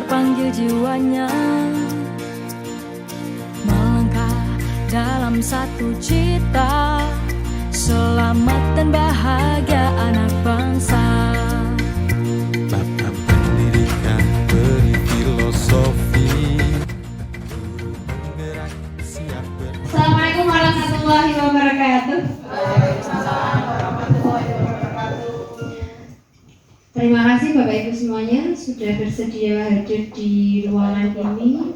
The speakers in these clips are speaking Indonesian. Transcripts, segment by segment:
terpanggil jiwanya melangkah dalam satu cita, selamat dan bahagia anak bangsa. Bapak pendidikan beri filosofi, bergerak siap Assalamualaikum warahmatullahi wabarakatuh. Terima kasih Bapak Ibu semuanya sudah bersedia hadir di ruangan ini.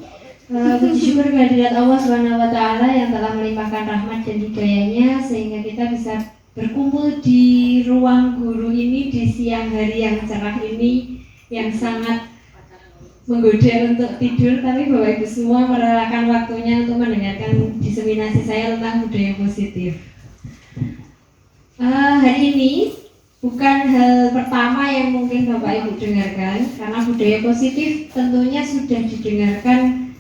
Puji syukur kehadirat Allah SWT yang telah melimpahkan rahmat dan hidayahnya sehingga kita bisa berkumpul di ruang guru ini di siang hari yang cerah ini yang sangat menggoda untuk tidur, tapi Bapak Ibu semua merelakan waktunya untuk mendengarkan diseminasi saya tentang budaya positif. Hari ini bukan hal pertama yang mungkin Bapak Ibu dengarkan, karena budaya positif tentunya sudah didengarkan,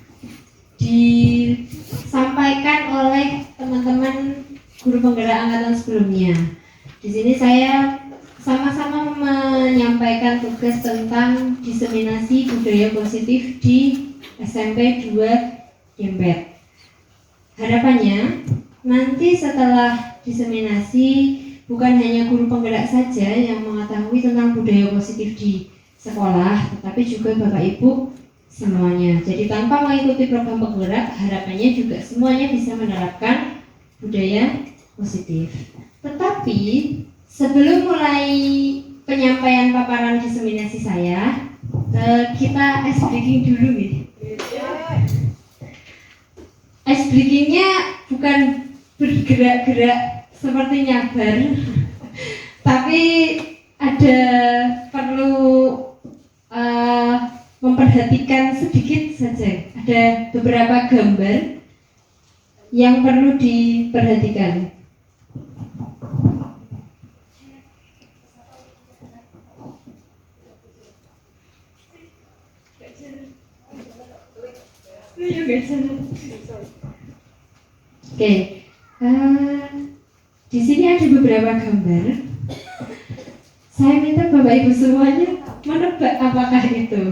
disampaikan oleh teman-teman guru penggerak angkatan sebelumnya. Di sini saya sama-sama menyampaikan tugas tentang diseminasi budaya positif di SMP 2 Dempet. Harapannya nanti setelah diseminasi bukan hanya guru penggerak saja yang mengetahui tentang budaya positif di sekolah, tetapi juga Bapak Ibu semuanya. Jadi tanpa mengikuti program penggerak, harapannya juga semuanya bisa menerapkan budaya positif. Tetapi sebelum mulai penyampaian paparan diseminasi saya, kita ice breaking dulu nih. Ice breakingnya bukan bergerak-gerak seperti nyabar, tapi ada perlu memperhatikan sedikit saja. Ada beberapa gambar yang perlu diperhatikan. Oke, di sini ada beberapa gambar. Saya minta Bapak Ibu semuanya menebak apakah itu.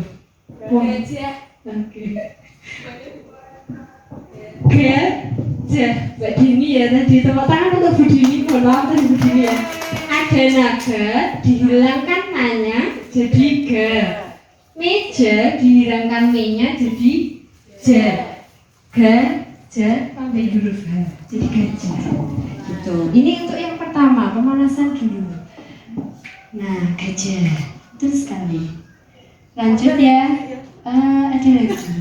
Oke. Gajah, Mbak Dini ya tadi. Tepuk tangan untuk Bu Dini. Mohon maaf tadi Bu Dini ya. Ada naga, dihilangkan nanya jadi ga. Meja, dihilangkan me-nya jadi ja. Gajah sampai huruf H jadi gajah. Gitu. Ini untuk yang pertama, pemanasan dulu. Nah, gajah betul sekali. Lanjut ya. Ada lagi.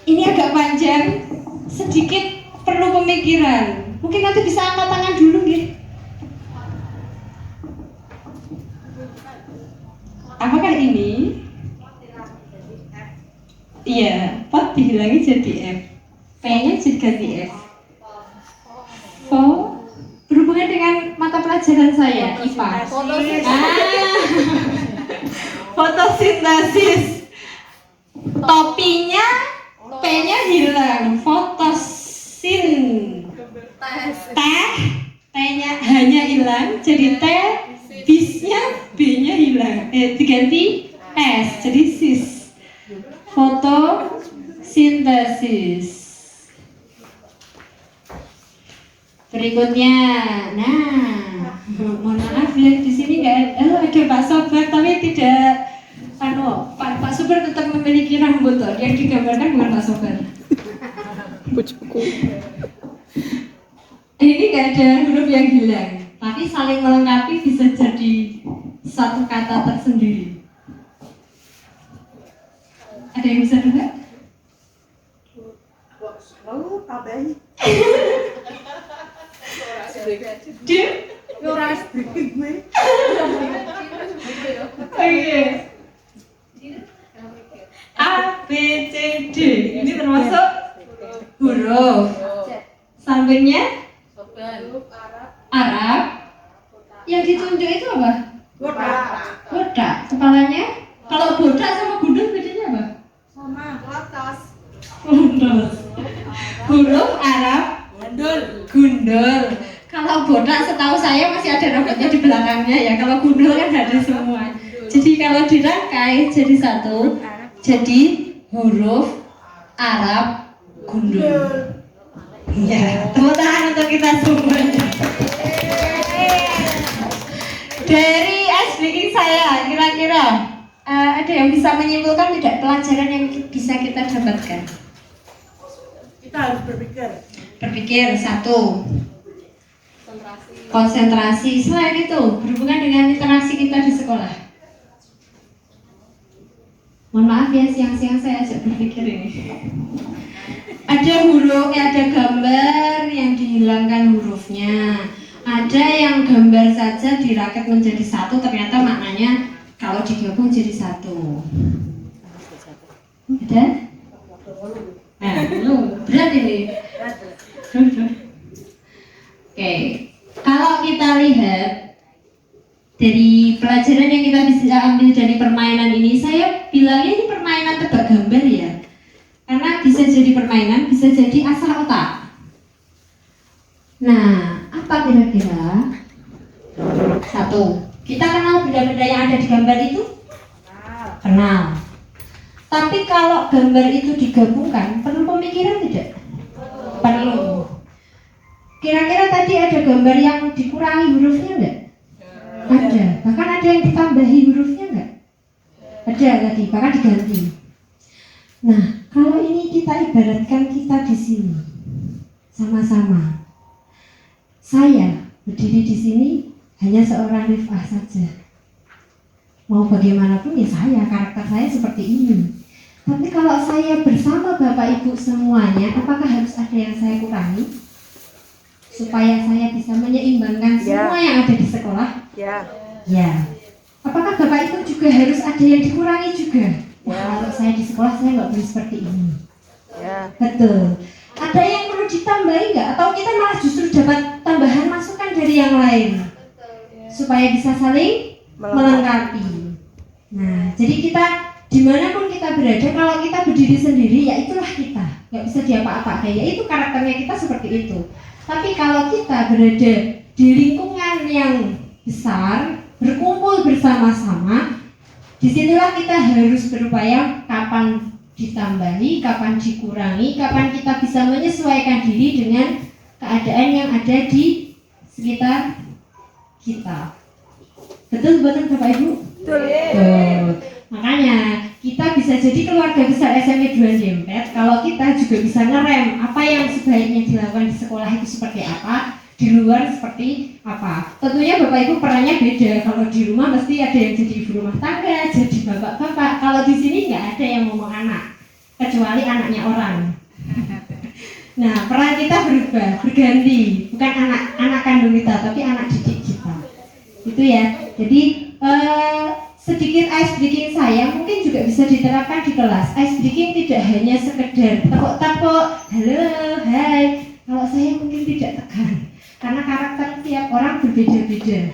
Ini agak panjang, sedikit perlu pemikiran. Mungkin nanti bisa angkat tangan dulu gitu. Apakah ini? Iya, pot dihilangi jadi F, P-nya jadi ganti F. Berhubungan dengan mata pelajaran saya, IPA. Fotosintesis. Topinya P-nya hilang, fotosin. T-nya hanya hilang, jadi T, bisnya B-nya hilang. Diganti S, jadi sis. Fotosintesis. Berikutnya, nah, mohon maaf ya di sini nggak ada Pak Sobar, tapi tidak, Pak Sobar tetap memiliki rambut toh. Yang digambarkan bukan Pak Sobar. Ini nggak ada huruf yang hilang, tapi saling melengkapi bisa jadi satu kata tersendiri. Ada yang bisa dengar? A, B, C, D. Ini termasuk huruf. Sampingnya Arab. Yang ditunjuk itu apa? Bodak. Kepalanya? Kalau bodak sama gundul bedanya apa? Gundul. Huruf Arab gundul. Kalau bodak setahu saya masih ada rambutnya di belakangnya ya. Kalau gundul kan ada semua. Jadi kalau dirangkai jadi satu, jadi huruf Arab gundul. Ya, tepuk tangan untuk kita semua. Dari ice breaking saya, kira-kira ada yang bisa menyimpulkan tidak pelajaran yang bisa kita dapatkan? Kita harus berpikir. Berpikir satu, konsentrasi. Selain itu, berhubungan dengan interaksi kita di sekolah. Mohon maaf ya, siang-siang saya ajak berpikir ini. Ada huruf, ada gambar yang dihilangkan hurufnya. Ada yang gambar saja dirakit menjadi satu, ternyata maknanya kalau digabung jadi satu. Ada? Belum. Berat ini. Oke. Kalau kita lihat dari pelajaran yang kita bisa ambil dari permainan ini, saya bilangnya ini permainan tebak gambar ya. Karena bisa jadi permainan, bisa jadi asal otak. Nah, apa kira-kira? Satu, kita kenal benda-benda yang ada di gambar itu? Kenal. Tapi kalau gambar itu digabungkan, perlu pemikiran tidak? Perlu. Kira-kira tadi ada gambar yang dikurangi hurufnya enggak? Ada. Bahkan ada yang ditambahi hurufnya enggak? Ada tadi, bahkan diganti. Nah, kalau ini kita ibaratkan kita di sini sama-sama. Saya berdiri di sini hanya seorang Rifah saja. Mau bagaimanapun ya saya, karakter saya seperti ini. Tapi kalau saya bersama Bapak Ibu semuanya, apakah harus ada yang saya kurangi? Supaya saya bisa menyeimbangkan semua yang ada di sekolah? Ya. Apakah Bapak Ibu juga harus ada yang dikurangi juga? Kalau saya di sekolah saya nggak boleh seperti ini. Betul. Ada yang perlu ditambahi nggak? Atau kita malah justru dapat tambahan masukan dari yang lain? Supaya bisa saling melengkapi. Nah, jadi kita dimanapun kita berada, kalau kita berdiri sendiri, ya itulah kita. Nggak bisa diapa-apakan, ya itu karakternya kita seperti itu. Tapi kalau kita berada di lingkungan yang besar, berkumpul bersama-sama, disinilah kita harus berupaya kapan ditambahi, kapan dikurangi, kapan kita bisa menyesuaikan diri dengan keadaan yang ada di sekitar kita. Betul Bapak Ibu? Betul. Makanya kita bisa jadi keluarga besar SMP 2 Dempet kalau kita juga bisa ngerem apa yang sebaiknya dilakukan di sekolah itu seperti apa, di luar seperti apa. Tentunya Bapak Ibu perannya beda. Kalau di rumah pasti ada yang jadi ibu rumah tangga, jadi bapak-bapak. Kalau di sini nggak ada yang ngomong anak, kecuali anaknya orang. Nah, peran kita berubah, berganti. Bukan anak kandung kita, tapi anak didik kita. Itu ya. Jadi sedikit ice breaking saya mungkin juga bisa diterapkan di kelas. Ice breaking tidak hanya sekedar tepuk-tepuk, halo, hai. Kalau saya mungkin tidak tekan, karena karakter tiap orang berbeda-beda.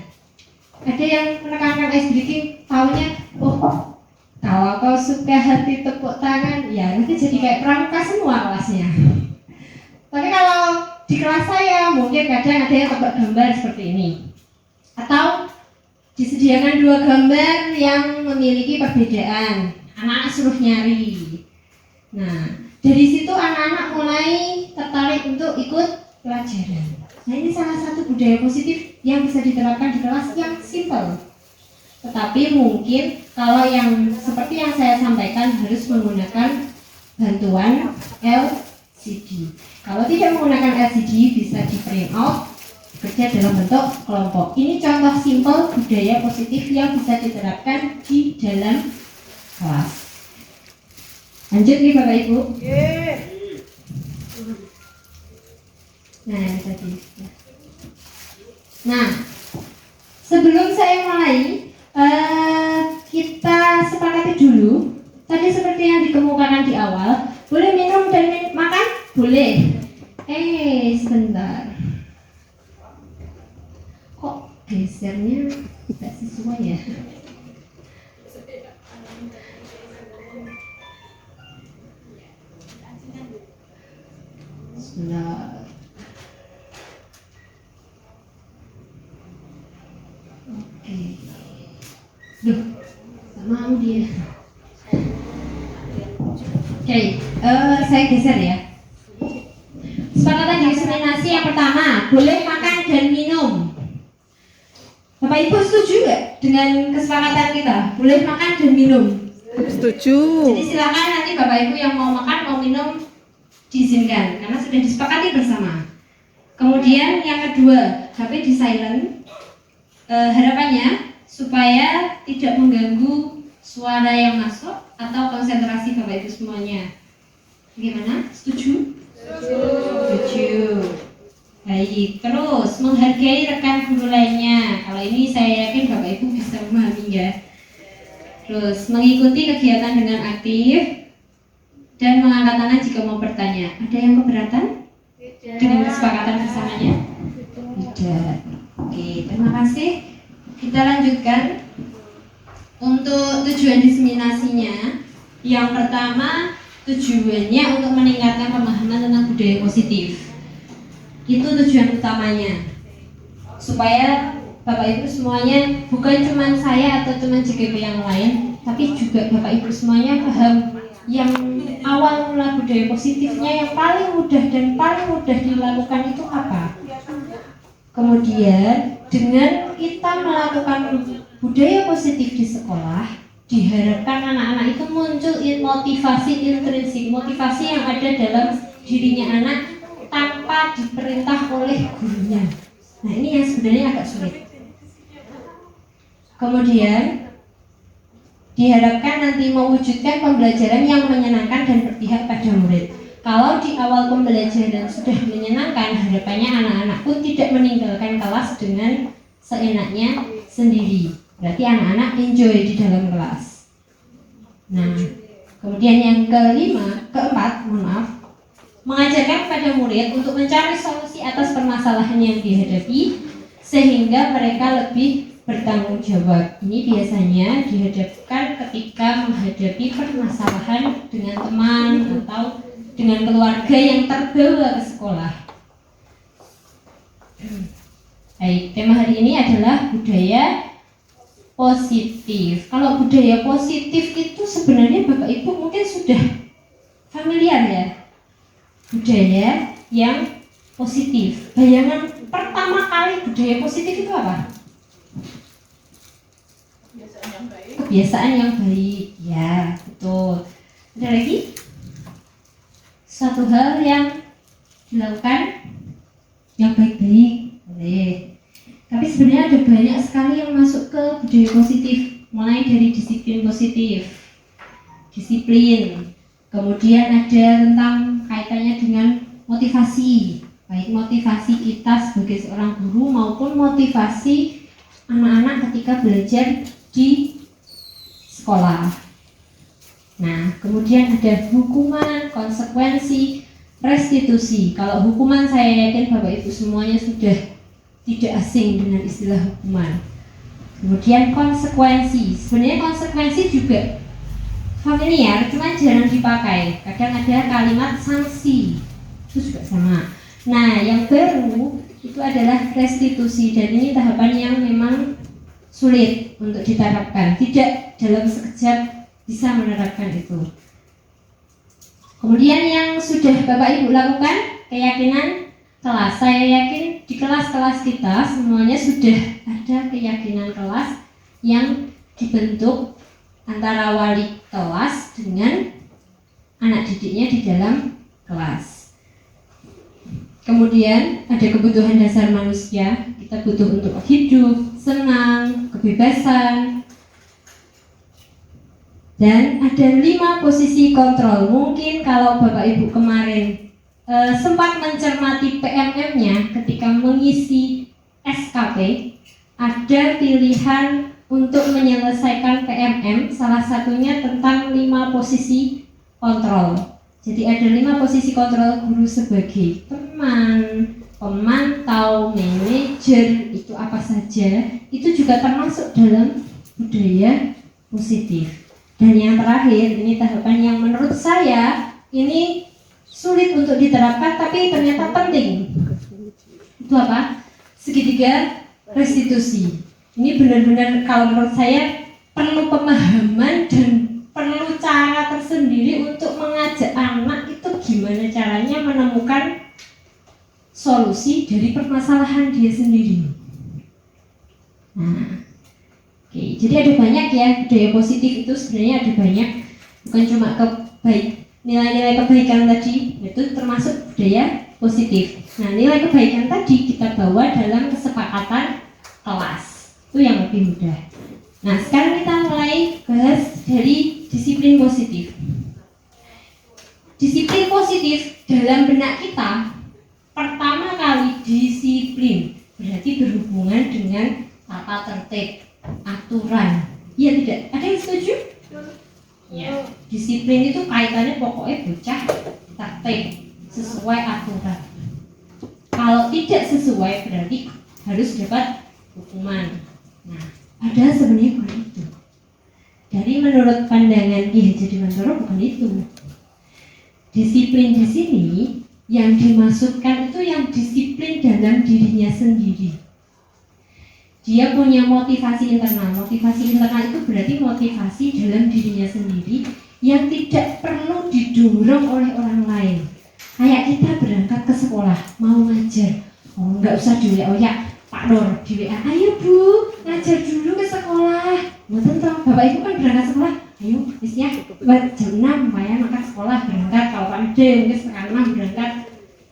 Ada yang menekankan ice breaking, taunya, oh, kalau kau suka hati tepuk tangan, ya nanti jadi kayak pramuka semua kelasnya. Tapi kalau di kelas saya mungkin kadang ada yang tebak gambar seperti ini, atau disediakan dua gambar yang memiliki perbedaan. Anak-anak suruh nyari. Nah, dari situ anak-anak mulai tertarik untuk ikut pelajaran. Nah, ini salah satu budaya positif yang bisa diterapkan di kelas yang simpel. Tetapi mungkin kalau yang seperti yang saya sampaikan harus menggunakan bantuan LCD. Kalau tidak menggunakan LCD bisa di print out, kerja dalam bentuk kelompok. Ini contoh simpel budaya positif yang bisa diterapkan di dalam kelas. Lanjut nih Bapak Ibu. Nah, ini tadi. Nah, sebelum saya mulai, kita sepakati dulu. Tadi seperti yang dikemukakan di awal, boleh minum dan makan? Boleh. Sebentar. Kok gesernya tidak sesuai ya? Sebentar. Oke. Duh, Gak mau dia. Oke, saya geser ya. Kesepakatan diskriminasi yang pertama, boleh makan dan minum. Bapak Ibu setuju gak dengan kesepakatan kita? Boleh makan dan minum. Setuju. Jadi silakan nanti Bapak Ibu yang mau makan, mau minum diizinkan karena sudah disepakati bersama. Kemudian yang kedua, HP di silent. Harapannya supaya tidak mengganggu suara yang masuk atau konsentrasi Bapak Ibu semuanya. Bagaimana? Setuju? Setuju. Baik, terus menghargai rekan guru lainnya. Kalau ini saya yakin Bapak Ibu bisa memahami ya. Terus mengikuti kegiatan dengan aktif dan mengangkat tangan jika mau bertanya. Ada yang keberatan dengan kesepakatan bersamanya? Tidak. Oke, terima kasih. Kita lanjutkan untuk tujuan diseminasinya. Yang pertama, tujuannya untuk meningkatkan pemahaman tentang budaya positif. Itu tujuan utamanya, supaya Bapak Ibu semuanya, bukan cuma saya atau cuma JGP yang lain, tapi juga Bapak Ibu semuanya paham yang awal mula budaya positifnya yang paling mudah dan paling mudah dilakukan itu apa. Kemudian dengan kita melakukan budaya positif di sekolah, diharapkan anak-anak itu muncul motivasi intrinsik, motivasi yang ada dalam dirinya anak tanpa diperintah oleh gurunya. Nah, ini yang sebenarnya agak sulit. Kemudian diharapkan nanti mewujudkan pembelajaran yang menyenangkan dan berpihak pada murid. Kalau di awal pembelajaran sudah menyenangkan, harapannya anak-anak pun tidak meninggalkan kelas dengan seenaknya sendiri. Berarti anak-anak enjoy di dalam kelas. Nah, kemudian yang keempat, mengajarkan kepada murid untuk mencari solusi atas permasalahan yang dihadapi sehingga mereka lebih bertanggung jawab. Ini biasanya dihadapkan ketika menghadapi permasalahan dengan teman atau dengan keluarga yang terbawa ke sekolah. Baik, tema hari ini adalah budaya positif. Kalau budaya positif itu sebenarnya Bapak Ibu mungkin sudah familiar ya. Budaya yang positif. Bayangan pertama kali budaya positif itu apa? Kebiasaan yang baik. Ya, betul. Ada lagi? Suatu hal yang dilakukan yang baik-baik. Boleh. Tapi sebenarnya ada banyak sekali yang masuk ke budaya positif. Mulai dari disiplin positif, disiplin. Kemudian ada tentang kaitannya dengan motivasi. Baik motivasi kita sebagai seorang guru maupun motivasi anak-anak ketika belajar di sekolah. Nah, kemudian ada hukuman, konsekuensi, restitusi. Kalau hukuman saya yakin Bapak Ibu semuanya sudah tidak asing dengan istilah hukuman. Kemudian konsekuensi. Sebenarnya konsekuensi juga familiar, cuma jarang dipakai. Kadang ada kalimat sanksi, itu juga sama. Nah, yang baru itu adalah restitusi, dan ini tahapan yang memang sulit untuk diterapkan. Tidak dalam sekejap bisa menerapkan itu. Kemudian yang sudah Bapak Ibu lakukan, keyakinan kelas. Saya yakin di kelas-kelas kita semuanya sudah ada keyakinan kelas yang dibentuk antara wali kelas dengan anak didiknya di dalam kelas. Kemudian ada kebutuhan dasar manusia. Kita butuh untuk hidup, senang, kebebasan. Dan ada 5 posisi kontrol. Mungkin kalau Bapak Ibu kemarin sempat mencermati PMM-nya ketika mengisi SKP, ada pilihan untuk menyelesaikan PMM, salah satunya tentang 5 posisi kontrol. Jadi ada 5 posisi kontrol guru sebagai teman, pemantau, manajer, itu apa saja, itu juga termasuk dalam budaya positif. Dan yang terakhir, ini tahapan yang menurut saya ini sulit untuk diterapkan tapi ternyata penting. Itu apa? Segitiga restitusi. Ini benar-benar kalau menurut saya perlu pemahaman dan perlu cara tersendiri untuk mengajak anak itu gimana caranya menemukan solusi dari permasalahan dia sendiri. Nah, oke, jadi ada banyak ya budaya positif itu sebenarnya ada banyak, bukan cuma nilai-nilai kebaikan tadi itu termasuk budaya positif. Nah, nilai kebaikan tadi kita bawa dalam kesepakatan kelas itu yang lebih mudah. Nah, sekarang kita mulai bahas dari disiplin positif. Disiplin positif dalam benak kita pertama kali disiplin berarti berhubungan dengan tata tertib, aturan. Iya tidak? Ada yang setuju? Ya. Disiplin itu kaitannya pokoknya bocah tertib sesuai aturan. Kalau tidak sesuai berarti harus dapat hukuman. Nah, ada sebenarnya bukan itu. Dari menurut pandangan Ki Hajar Dewantara bukan itu. Disiplin di sini yang dimaksudkan itu yang disiplin dalam dirinya sendiri. Dia punya motivasi internal. Motivasi internal itu berarti motivasi dalam dirinya sendiri yang tidak perlu didorong oleh orang lain. Kayak kita berangkat ke sekolah, mau ngajar, nggak usah di WA, Pak Nur di WA, ayo Bu, ngajar dulu ke sekolah. Betul toh, Bapak Ibu kan berangkat sekolah, ayo, bisnya jam 6 ya, maka sekolah berangkat, kalau Pak Ade mungkin setengah 6 berangkat.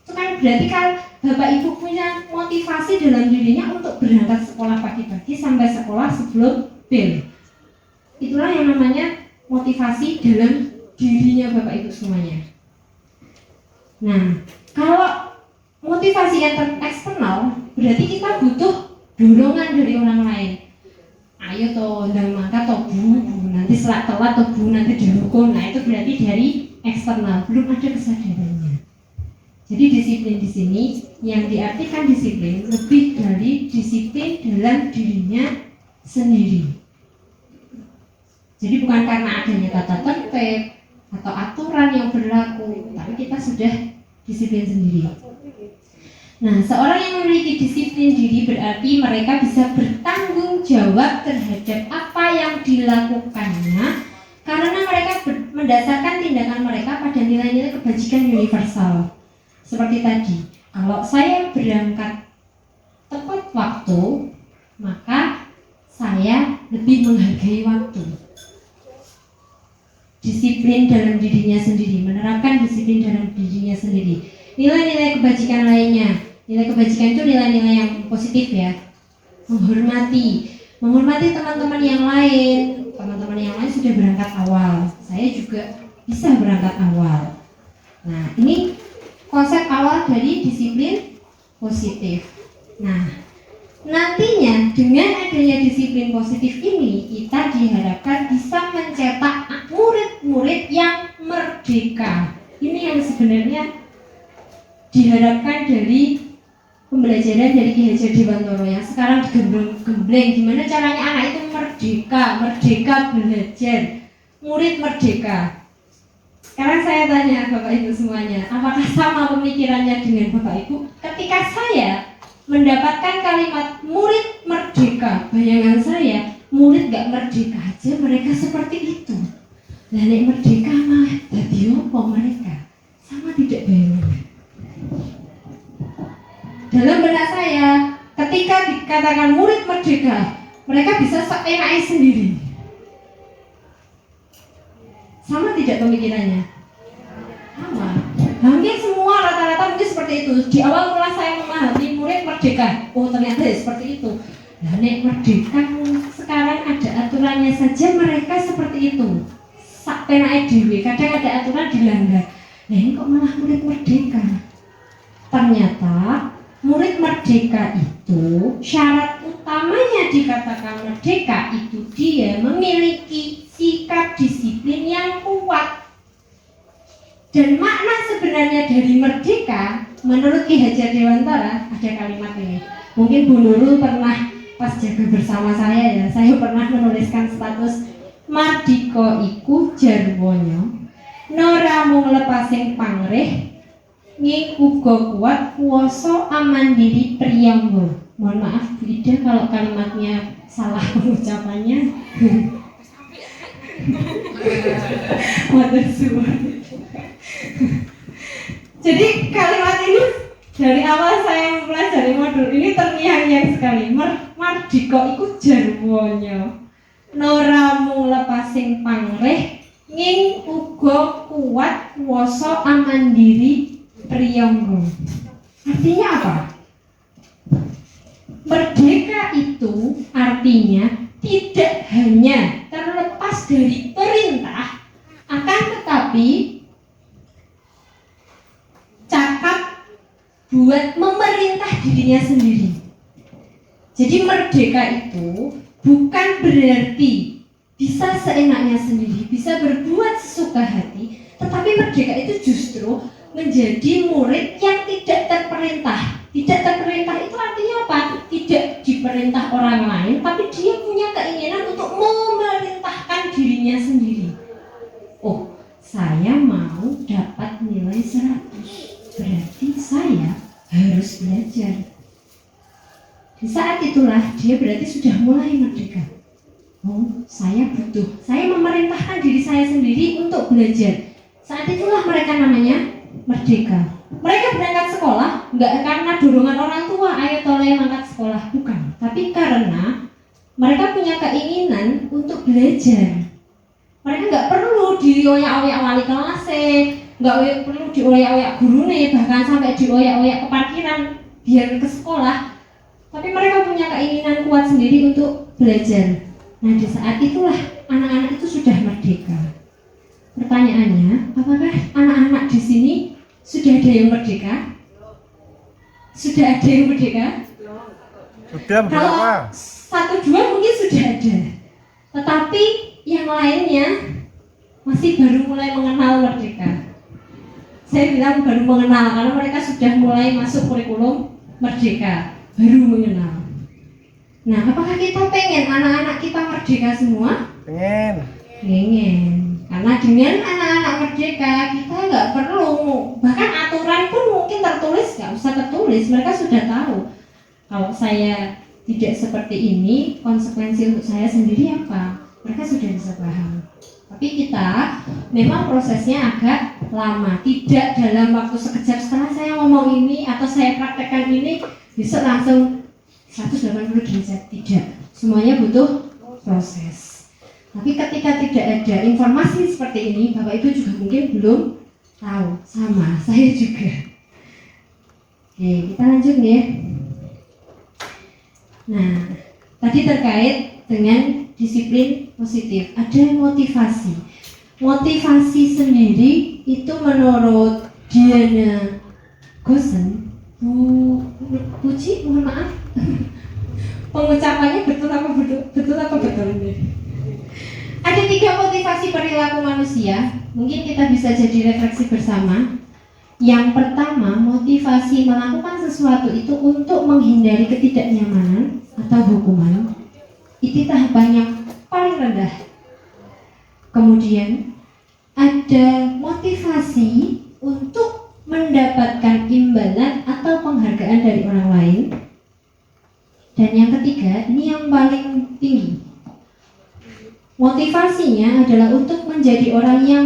Itu kan berarti kalau Bapak Ibu punya motivasi dalam dirinya untuk berangkat sekolah pagi-pagi sampai sekolah sebelum bel. Itulah yang namanya motivasi dalam dirinya Bapak Ibu semuanya. Nah, kalau motivasi yang eksternal berarti kita butuh dorongan dari orang lain. Ayo toh, ndang mangkat toh Bu, nanti setelah telat toh Bu, nanti dihukum. Nah, itu berarti dari eksternal, belum ada kesadarannya. Jadi disiplin di sini yang diartikan disiplin lebih dari disiplin dalam dirinya sendiri. Jadi bukan karena adanya tata tertib atau aturan yang berlaku, tapi kita sudah disiplin sendiri. Nah, seorang yang memiliki disiplin diri berarti mereka bisa bertanggung jawab terhadap apa yang dilakukannya karena mereka mendasarkan tindakan mereka pada nilai-nilai kebajikan universal. Seperti tadi, kalau saya berangkat tepat waktu, maka saya lebih menghargai waktu. Disiplin dalam dirinya sendiri, menerapkan disiplin dalam dirinya sendiri. Nilai-nilai kebajikan lainnya, nilai kebajikan itu nilai-nilai yang positif ya. Menghormati teman-teman yang lain. Teman-teman yang lain sudah berangkat awal, saya juga bisa berangkat awal. Nah, ini konsep awal dari disiplin positif. Nah, nantinya dengan adanya disiplin positif ini kita diharapkan bisa mencetak murid-murid yang merdeka. Ini yang sebenarnya diharapkan dari pembelajaran dari Ki Hajar Dewantara yang sekarang digembleng. Gimana caranya anak itu merdeka belajar, murid merdeka. Sekarang saya tanya Bapak Ibu semuanya, apakah sama pemikirannya dengan Bapak Ibu? Ketika saya mendapatkan kalimat murid merdeka, bayangan saya murid gak merdeka aja mereka seperti itu. Lah nek merdeka mah dadi apa mereka? Sama tidak bayangannya? Dalam benak saya, ketika dikatakan murid merdeka, mereka bisa seenaknya sendiri. Sama tidak pemikirannya? Sama. Hampir semua rata-rata mungkin seperti itu. Di awal mula saya memahami murid merdeka. Oh ternyata ya seperti itu. Nah nek merdeka sekarang ada aturannya saja mereka seperti itu. Sak penake dhewe, kadang ada aturan dilanggar. Nah ini kok malah murid merdeka? Ternyata murid merdeka itu syarat utamanya dikatakan merdeka itu dia memiliki sikap disiplin yang kuat. Dan makna sebenarnya dari merdeka menurut Ki Hajar Dewantara ada kalimat ini. Mungkin Bu Nurul pernah pas jaga bersama saya pernah menuliskan status mardika iku jarwonya nora mung lepasing pangrih nging uga kuat kuwasa aman diri priyangga. Mohon maaf Bu Ida kalau kalimatnya salah pengucapannya. Matur suwun. Jadi kalimat ini dari awal saya mempelajari modul ini terngiang-ngiang sekali. Mardika iku jarwanya. Noramu lepasing pangreh nging uga kuat kuwasa amandiri priyangga. Artinya apa? Merdeka itu artinya tidak hanya terlepas dari perintah, akan tetapi cakap buat memerintah dirinya sendiri. Jadi merdeka itu bukan berarti bisa seenaknya sendiri, bisa berbuat sesuka hati, tetapi merdeka itu justru menjadi murid yang tidak terperintah. Tidak terperintah itu artinya apa? Tidak diperintah orang lain, tapi dia punya keinginan untuk memerintahkan dirinya sendiri. Oh, saya mau dapat nilai 100, berarti saya harus belajar. Di saat itulah dia berarti sudah mulai merdeka. Oh, saya memerintahkan diri saya sendiri untuk belajar. Saat itulah mereka namanya merdeka. Mereka berangkat sekolah enggak karena dorongan orang tua, ayo toleh mangkat sekolah, bukan. Tapi karena mereka punya keinginan untuk belajar. Mereka enggak perlu dioyak-oyak wali kelas, enggak perlu dioyak-oyak gurune, bahkan sampai dioyak-oyak ke parkiran biar ke sekolah. Tapi mereka punya keinginan kuat sendiri untuk belajar. Nah, di saat itulah anak-anak itu sudah merdeka. Pertanyaannya, apakah anak-anak di sini sudah ada yang merdeka? Sudah ada yang merdeka? Sudah berapa? Kalau 1-2 mungkin sudah ada. Tetapi yang lainnya masih baru mulai mengenal merdeka. Saya bilang baru mengenal karena mereka sudah mulai masuk kurikulum merdeka, baru mengenal. Nah, apakah kita pengen anak-anak kita merdeka semua? Pengen. Karena dengan anak-anak merdeka kita nggak perlu, bahkan aturan pun mungkin tertulis, nggak usah tertulis, mereka sudah tahu kalau saya tidak seperti ini, konsekuensi untuk saya sendiri apa, mereka sudah bisa paham. Tapi kita memang prosesnya agak lama, tidak dalam waktu sekejap setelah saya ngomong ini atau saya praktekkan ini bisa langsung 180 derajat, tidak, semuanya butuh proses. Tapi ketika tidak ada informasi seperti ini, Bapak Ibu juga mungkin belum tahu, sama saya juga. Oke, kita lanjut ya. Nah, tadi terkait dengan disiplin positif, ada motivasi. Motivasi sendiri itu menurut Diana Gosen, Puji, mohon maaf, pengucapannya betul apa betul ini? Ada 3 motivasi perilaku manusia, mungkin kita bisa jadi refleksi bersama. Yang pertama, motivasi melakukan sesuatu itu untuk menghindari ketidaknyamanan atau hukuman. Itu tahapan yang paling rendah. Kemudian ada motivasi untuk mendapatkan imbalan atau penghargaan dari orang lain. Dan yang ketiga, ini yang paling tinggi. Motivasinya adalah untuk menjadi orang yang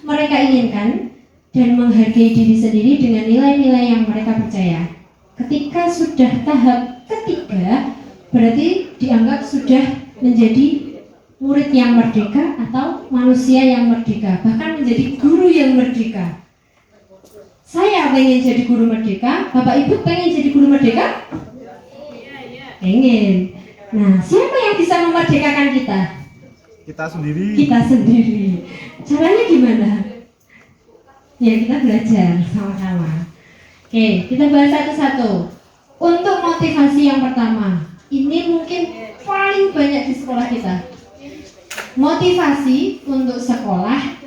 mereka inginkan dan menghargai diri sendiri dengan nilai-nilai yang mereka percaya. Ketika sudah tahap ketiga, berarti dianggap sudah menjadi murid yang merdeka atau manusia yang merdeka, bahkan menjadi guru yang merdeka. Saya pengen jadi guru merdeka, Bapak Ibu pengen jadi guru merdeka? Pengen. Nah, siapa yang bisa memerdekakan kita? Kita sendiri. Kita sendiri. Caranya gimana? Ya, kita belajar sama-sama. Oke, kita bahas satu-satu. Untuk motivasi yang pertama, ini mungkin paling banyak di sekolah kita. Motivasi untuk sekolah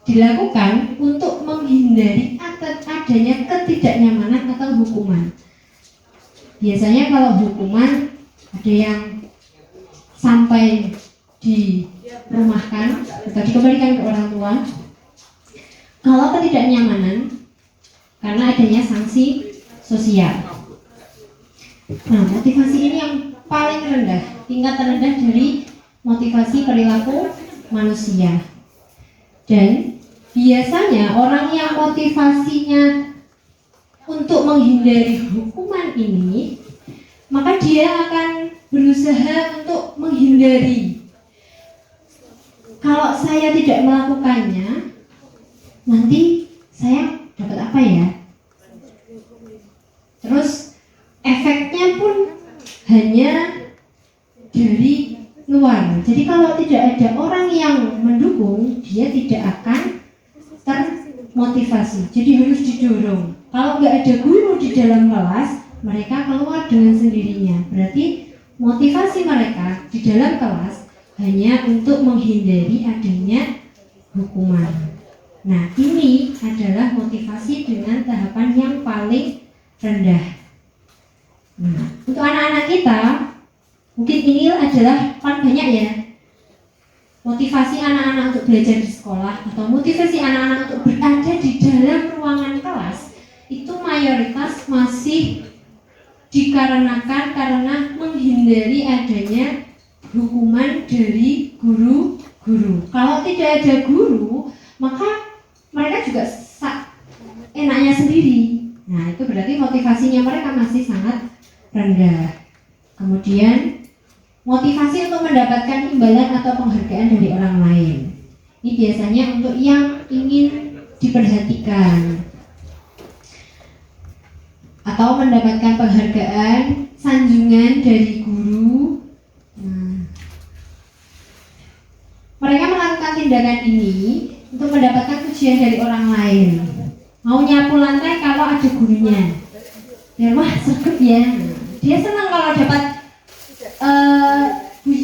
dilakukan untuk menghindari adanya ketidaknyamanan atau hukuman. Biasanya kalau hukuman ada yang sampai dirumahkan atau dikembalikan ke orang tua. Kalau ketidaknyamanan karena adanya sanksi sosial. Nah, motivasi ini yang paling rendah, tingkat terendah dari motivasi perilaku manusia. Dan biasanya orang yang motivasinya untuk menghindari hukuman ini, maka dia akan berusaha untuk menghindari. Kalau saya tidak melakukannya, nanti saya dapat apa ya? Terus efeknya pun hanya dari luar. Jadi kalau tidak ada orang yang mendukung, dia tidak akan termotivasi. Jadi harus didorong. Kalau nggak ada guru di dalam kelas, mereka keluar dengan sendirinya. Berarti motivasi mereka di dalam kelas hanya untuk menghindari adanya hukuman. Nah, ini adalah motivasi dengan tahapan yang paling rendah. Nah, untuk anak-anak kita, mungkin ini adalah kan banyak ya motivasi anak-anak untuk belajar di sekolah atau motivasi anak-anak untuk berada di dalam ruangan kelas itu mayoritas masih dikarenakan karena menghindari adanya hukuman dari guru-guru. Kalau tidak ada guru, maka mereka juga enaknya sendiri. Nah, itu berarti motivasinya mereka masih sangat rendah. Kemudian motivasi untuk mendapatkan imbalan atau penghargaan dari orang lain. Ini biasanya untuk yang ingin diperhatikan atau mendapatkan penghargaan, sanjungan dari guru. Mereka melakukan tindakan ini untuk mendapatkan pujian dari orang lain. Mau nyapu lantai kalau ada gurunya, biar wah sergap ya. Dia senang kalau dapat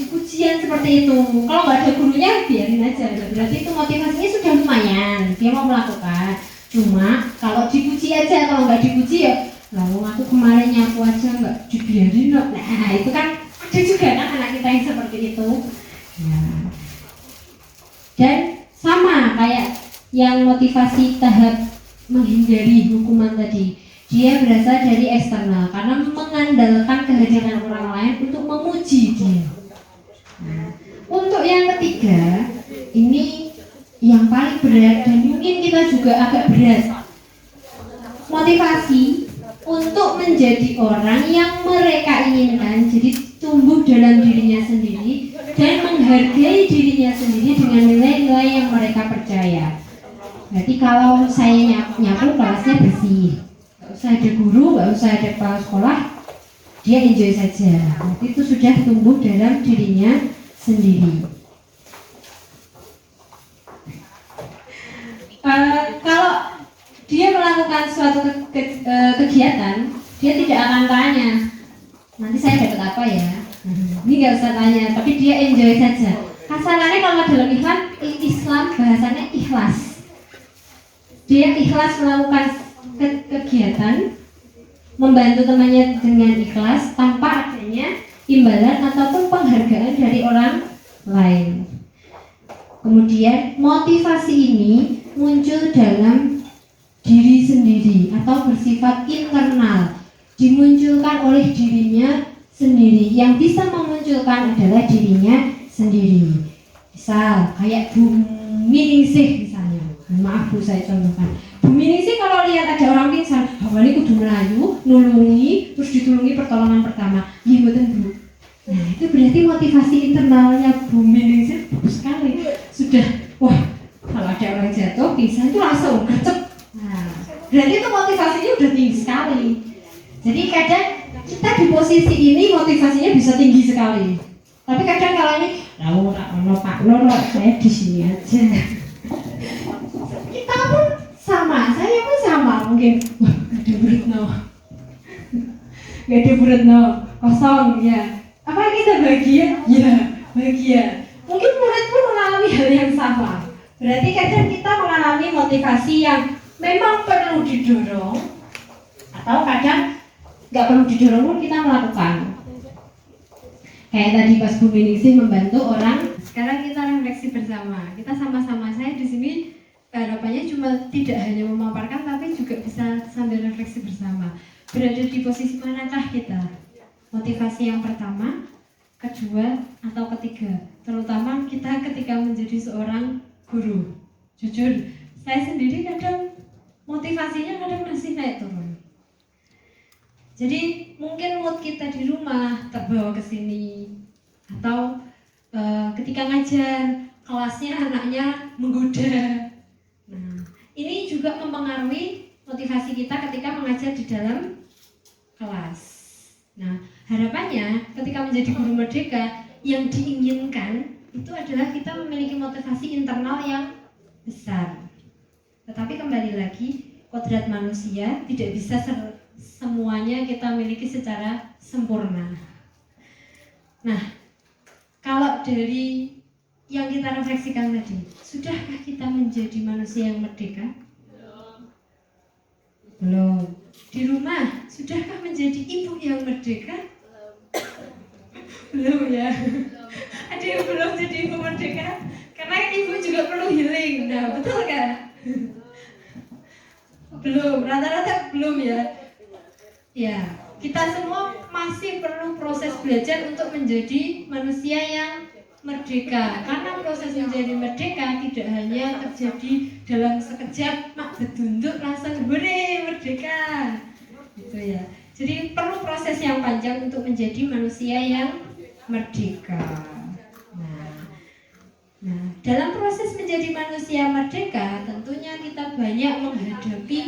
pujian seperti itu. Kalau nggak ada gurunya, biarin aja. Berarti itu motivasinya sudah lumayan. Dia mau melakukan. Cuma kalau dipuji aja, kalau nggak dipuji ya, lalu aku kemarin nyapu aja nggak dibiarin loh. Nah itu kan ada juga kan anak kita yang seperti itu. Nah. Dan sama kayak yang motivasi tahap menghindari hukuman tadi, dia berasal dari eksternal karena mengandalkan kehadiran orang lain untuk memuji dia. Nah, untuk yang ketiga, ini yang paling berat dan mungkin kita juga agak berat. Motivasi untuk menjadi orang yang mereka inginkan, jadi tumbuh dalam dirinya sendiri dan menghargai dirinya sendiri dengan nilai-nilai yang mereka percaya. Berarti kalau saya nyapu kelasnya bersih, nggak usah ada guru, nggak usah ada kepala sekolah, dia enjoy saja. Berarti itu sudah tumbuh dalam dirinya sendiri. Kalau dia melakukan suatu kegiatan, dia tidak akan tanya, nanti saya dapat apa ya? Ini nggak usah tanya, tapi dia enjoy saja. Kasarannya kalau dalam Islam bahasanya ikhlas. Dia ikhlas melakukan kegiatan, membantu temannya dengan ikhlas tanpa adanya imbalan ataupun penghargaan dari orang lain. Kemudian motivasi ini muncul dalam diri sendiri atau bersifat internal, dimunculkan oleh dirinya sendiri. Yang bisa memunculkan adalah dirinya sendiri. Misal kayak Bumi Ningsih misalnya. Maaf Bu, saya contohkan. Bumi Ningsih kalau lihat ada orang pingsan, awalnya kudu melayu, nulungi, terus ditulungi pertolongan pertama. Iya betul Bu. Nah itu berarti motivasi internalnya Bumi Ningsih bagus sekali. Sudah, wah kalau ada orang jatuh pingsan itu langsung gercep. Nah, berarti itu motivasinya udah tinggi sekali. Jadi kadang kita di posisi ini motivasinya bisa tinggi sekali. Tapi kadang kalau ini, lalu Pak Nur, saya di sini aja. Kita pun sama, saya pun sama mungkin. Wah, gak ada Buretno, kosong ya. Apa kita bahagia? Ya, bahagia. Mungkin murid pun mengalami hal yang sama. Berarti kadang kita mengalami motivasi yang memang perlu didorong, atau kadang nggak perlu didorong pun kita melakukan. Kayak tadi pas Bu Ningsih membantu orang. Sekarang kita refleksi bersama. Kita sama-sama, saya di sini harapannya cuma tidak hanya memaparkan, tapi juga bisa sambil refleksi bersama. Berada di posisi manakah kita? Motivasi yang pertama kedua atau ketiga, terutama kita ketika menjadi seorang guru. Jujur, saya sendiri kadang motivasinya kadang masih naik turun. Jadi mungkin mood kita di rumah terbawa ke sini, atau ketika ngajar kelasnya anaknya menggoda. Nah, ini juga mempengaruhi motivasi kita ketika mengajar di dalam kelas. Nah, harapannya ketika menjadi guru merdeka yang diinginkan itu adalah kita memiliki motivasi internal yang besar. Tetapi kembali lagi, kodrat manusia tidak bisa semuanya kita miliki secara sempurna. Nah, kalau dari yang kita refleksikan tadi, sudahkah kita menjadi manusia yang merdeka? Belum. Di rumah, sudahkah menjadi ibu yang merdeka? Belum ya. Ada yang belum jadi ibu merdeka? Karena ibu juga perlu healing. Nah, betul kan? Belum, rata-rata belum ya. Ya, kita semua masih perlu proses belajar untuk menjadi manusia yang merdeka. Karena proses menjadi merdeka tidak hanya terjadi dalam sekejap mak bedunduk langsung hore merdeka. Gitu ya. Jadi perlu proses yang panjang untuk menjadi manusia yang merdeka. Nah, dalam proses menjadi manusia merdeka, tentunya kita banyak menghadapi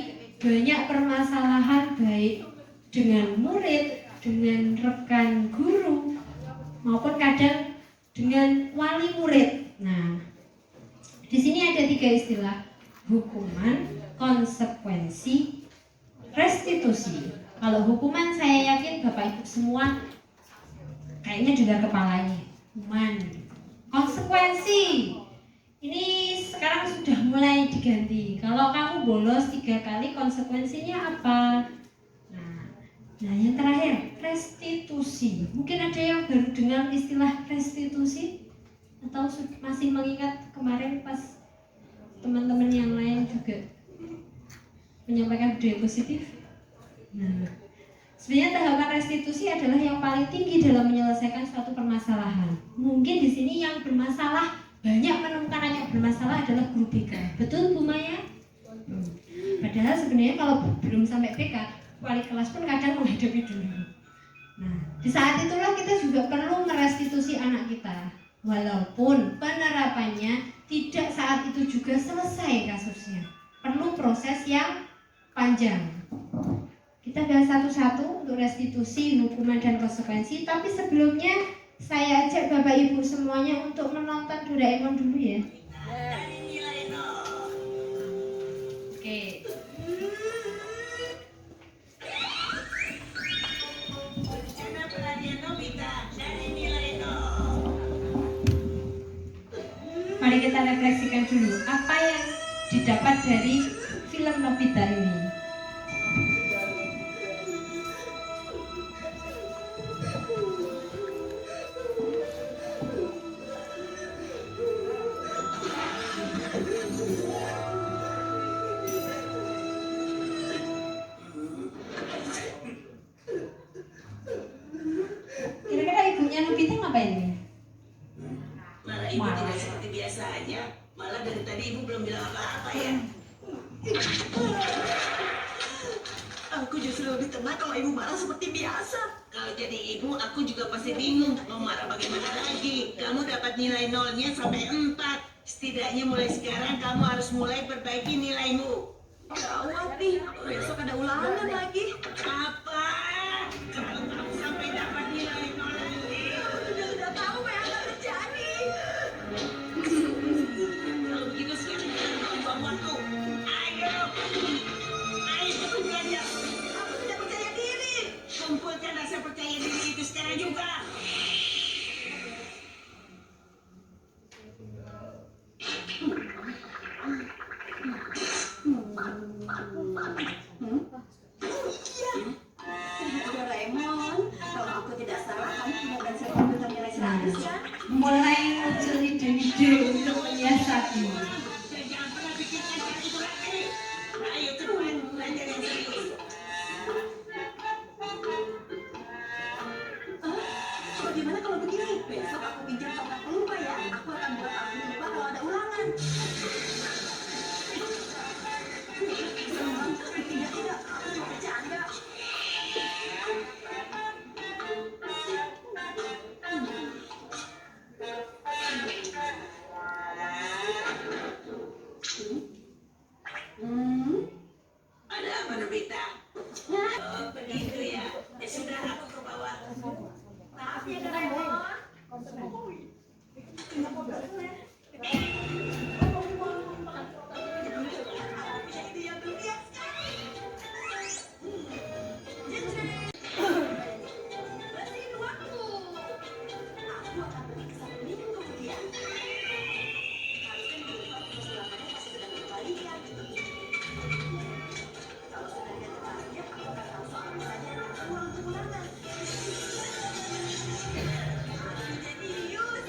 banyak permasalahan baik dengan murid, dengan rekan guru, maupun kadang dengan wali murid. Nah, di sini ada 3 istilah: hukuman, konsekuensi, restitusi. Kalau hukuman saya yakin Bapak Ibu semua kayaknya juga kepalanya. Hukuman. Konsekuensi ini sekarang sudah mulai diganti. Kalau kamu bolos 3 kali, konsekuensinya apa? Nah, yang terakhir, restitusi. Mungkin ada yang baru dengar istilah restitusi atau masih mengingat kemarin pas teman-teman yang lain juga menyampaikan budaya positif. Nah, sebenarnya tahapan restitusi adalah yang paling tinggi dalam menyelesaikan suatu permasalahan. Mungkin di sini yang bermasalah, banyak menemukan yang bermasalah adalah guru BK. Betul Bu Maya? Padahal sebenarnya kalau belum sampai BK, wali kelas pun kadang menghadapi dulu. Nah, di saat itulah kita juga perlu merestitusi anak kita. Walaupun penerapannya tidak saat itu juga selesai kasusnya. Perlu proses yang panjang. Kita bahas satu-satu untuk restitusi, hukuman, dan konsekuensi. Tapi sebelumnya saya ajak Bapak Ibu semuanya untuk menonton Doraemon dulu ya. Oke. Mari kita refleksikan dulu apa yang didapat dari film Nobita ini. Kira-kira ibunya Nobita ngapain nih? Malah ibu tidak seperti biasanya. Malah dari tadi ibu belum bilang apa-apa ya. Aku justru lebih tenang kalau ibu marah seperti biasa. Kalau jadi ibu, aku juga pasti bingung mau marah bagaimana lagi. Kamu dapat nilai nolnya sampai 4. Setidaknya mulai sekarang kamu harus mulai perbaiki nilaimu. Gawat nih, besok ada ulangan lagi. Apa? Kalau kamu sampai dapat nilai nol lagi, aku juga sudah tahu apa yang akan terjadi. Kalau begitu sekarang kita buang waktu. Ayo, ayo belajar. Aku tidak percaya diri. Kumpulkan rasa percaya diri itu sekarang juga. Doraemon, kalau aku tidak salah, kamu punya pensil komputer nilai 100 kan? Mulai muncul ide-ide untuk menyiasati. Jangan pernah pikirkan hal itu lagi. Ayo cepat belajar yang serius. Bagaimana kalau begini? keluar. Tidak, aku cuma bercanda. Ada apa, Nobita? Oh, begitu ya. Ya sudah, aku ke bawah. Maaf ya, Doraemon. Ya, itu yang berlihat sekali. Bersihin uangku. Aku akan pergi ke sana minggu kemudian. Harusnya minggu depan persilapannya pasti sudah dikembalikan. Kalau sudah lihat temannya, aku akan tahu soal apa saja yang akan uang untuk bulanan. Jenius.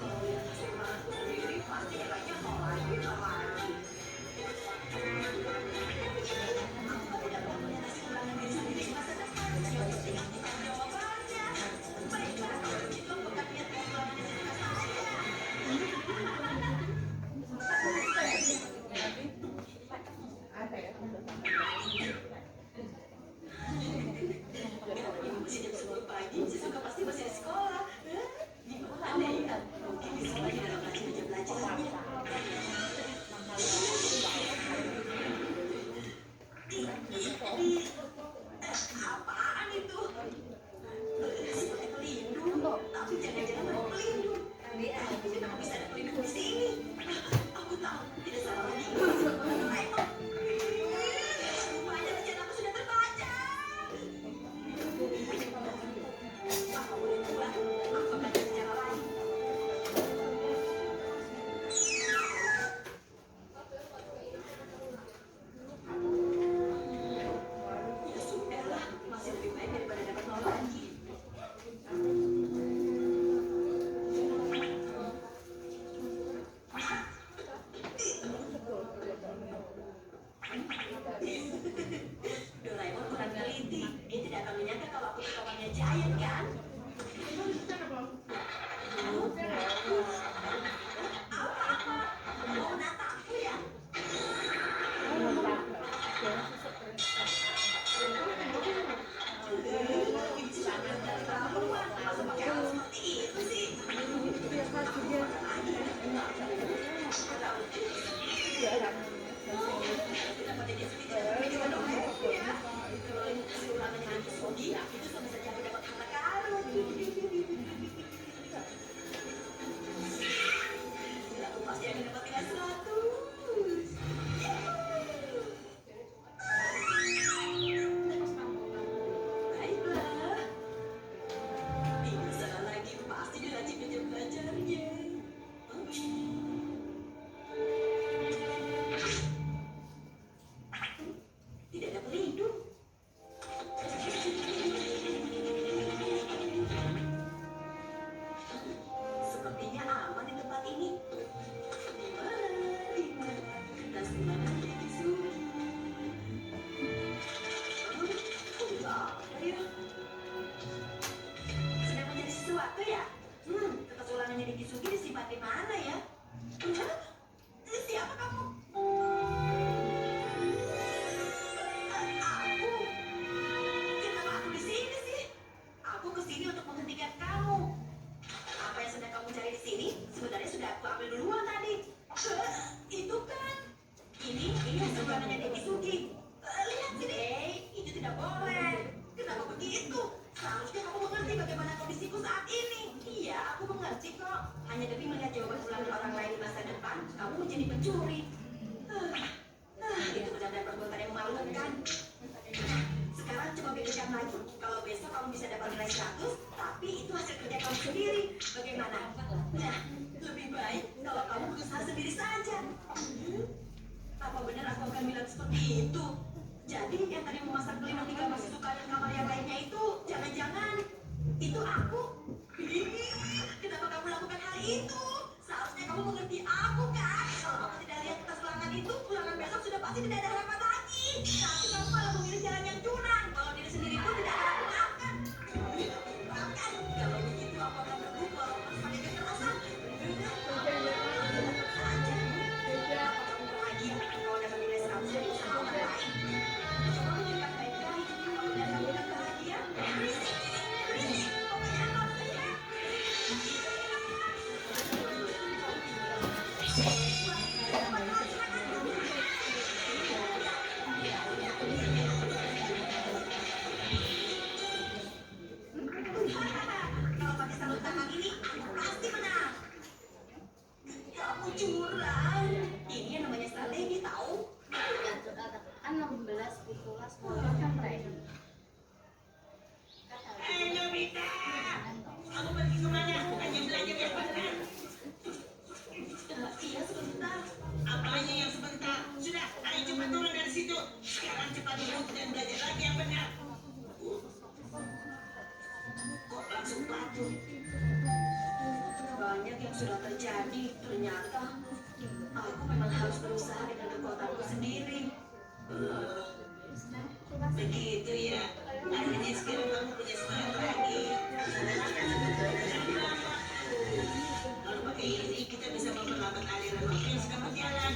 Kalau yang terima aku sendiri pasti nilainya nol lagi, nol lagi. Aku tidak mau punya nasi ulangan diri sendiri di masa depan. Yang penting aku tahu jawabannya. Baiklah, kalau begitu aku akan lihat ulangannya cerita saya. Masih jam 10 pagi, siswa pasti masih di sekolah. Gimana ya? Mungkin di sekolah dalam meja belajarnya. Apaan itu? Seperti pelindung, tapi jangan-jangan ada pelindung. Tapi kenapa bisa ada pelindung di sini? Aku tahu, tidak salah lagi. Doraemon. Rupanya rencanaku sudah terbaca. Apa boleh buat? Aku akan cari cara lain. Ya sudahlah, masih lebih baik daripada dapat nol lagi. Doraemon bukan teliti, dia tidak akan menyangka kalau aku kawannya Giant kan? Apa-apa? Mau menatapku ya? Ini sudah dari keperluan, masa pakai hal seperti itu sih? Kenapa jadi sedikit video dong ya? Kalau ini kasih ulangan dengan Sugi, itu sama saja aku dapat harta karun. Aku pasti akan dapat nilai 100. Baiklah. Ini salah lagi, pasti diracik meja belajarnya. Tidak ada pelindung. Sepertinya aman di tempat ini. Di mana? Dan semangat jadi sulit. Ayo. Sedang menjadi sesuatu ya? Kertas ulangannya di Kisugi disimpan di mana ya? Siapa kamu? Aku? Kenapa aku di sini sih? Aku kesini untuk menghentikan kamu. Apa yang sedang kamu cari di sini? Sebenarnya sudah aku ambil duluan tadi. Itu kan? Ini hasil ulangannya Dewi Sugi. Lihat sini. Itu tidak boleh. Kenapa begitu? Seharusnya kamu mengerti bagaimana kondisiku saat ini. Iya, aku mengerti kok. Hanya demi melihat jawaban ulangan orang lain di masa depan, kamu menjadi pencuri. Itu benar-benar perbuatan yang memalukan. Sekarang coba pikirkan lagi. Kalau besok kamu bisa dapat nilai 100, tapi itu hasil kerja kamu sendiri. Bagaimana? Nah, lebih baik kalau kamu berusaha sendiri saja. Apa benar aku akan bilang seperti itu? Jadi yang tadi memasang pelindung di kamar Shizuka dan kamar yang lainnya itu, jangan-jangan itu aku? Kenapa kamu lakukan hal itu? Seharusnya kamu mengerti aku kan? Kalau kamu tidak lihat kertas ulangan itu, ulangan besok sudah pasti tidak ada harapan lagi. Tapi kamu malah memilih jalan yang curang. Kalau diri sendiri pun tidak akan aku maafkan. Bahkan kalau begitu aku akan berubah, harus pakai kekerasan. Kalau pakai sarung tangan ini, aku pasti menang. Kamu curang. Ini yang namanya strategi tahu. Kan 16, 17, orang kan mereka. Nobita, kamu pergi kemana? Hanya belajar yang benar. Iya sebentar. Apanya yang sebentar? Sudah, ayo cepat turun dari situ. Sekarang cepat duduk dan belajar lagi yang benar. Kok langsung patuh? Banyak yang sudah terjadi. Ternyata aku memang harus berusaha dengan kekuatanku sendiri. Begitu ya. Akhirnya sekarang kamu punya semangat lagi. Kalau pakai ini kita bisa memperlambat aliran waktu yang sedang berjalan.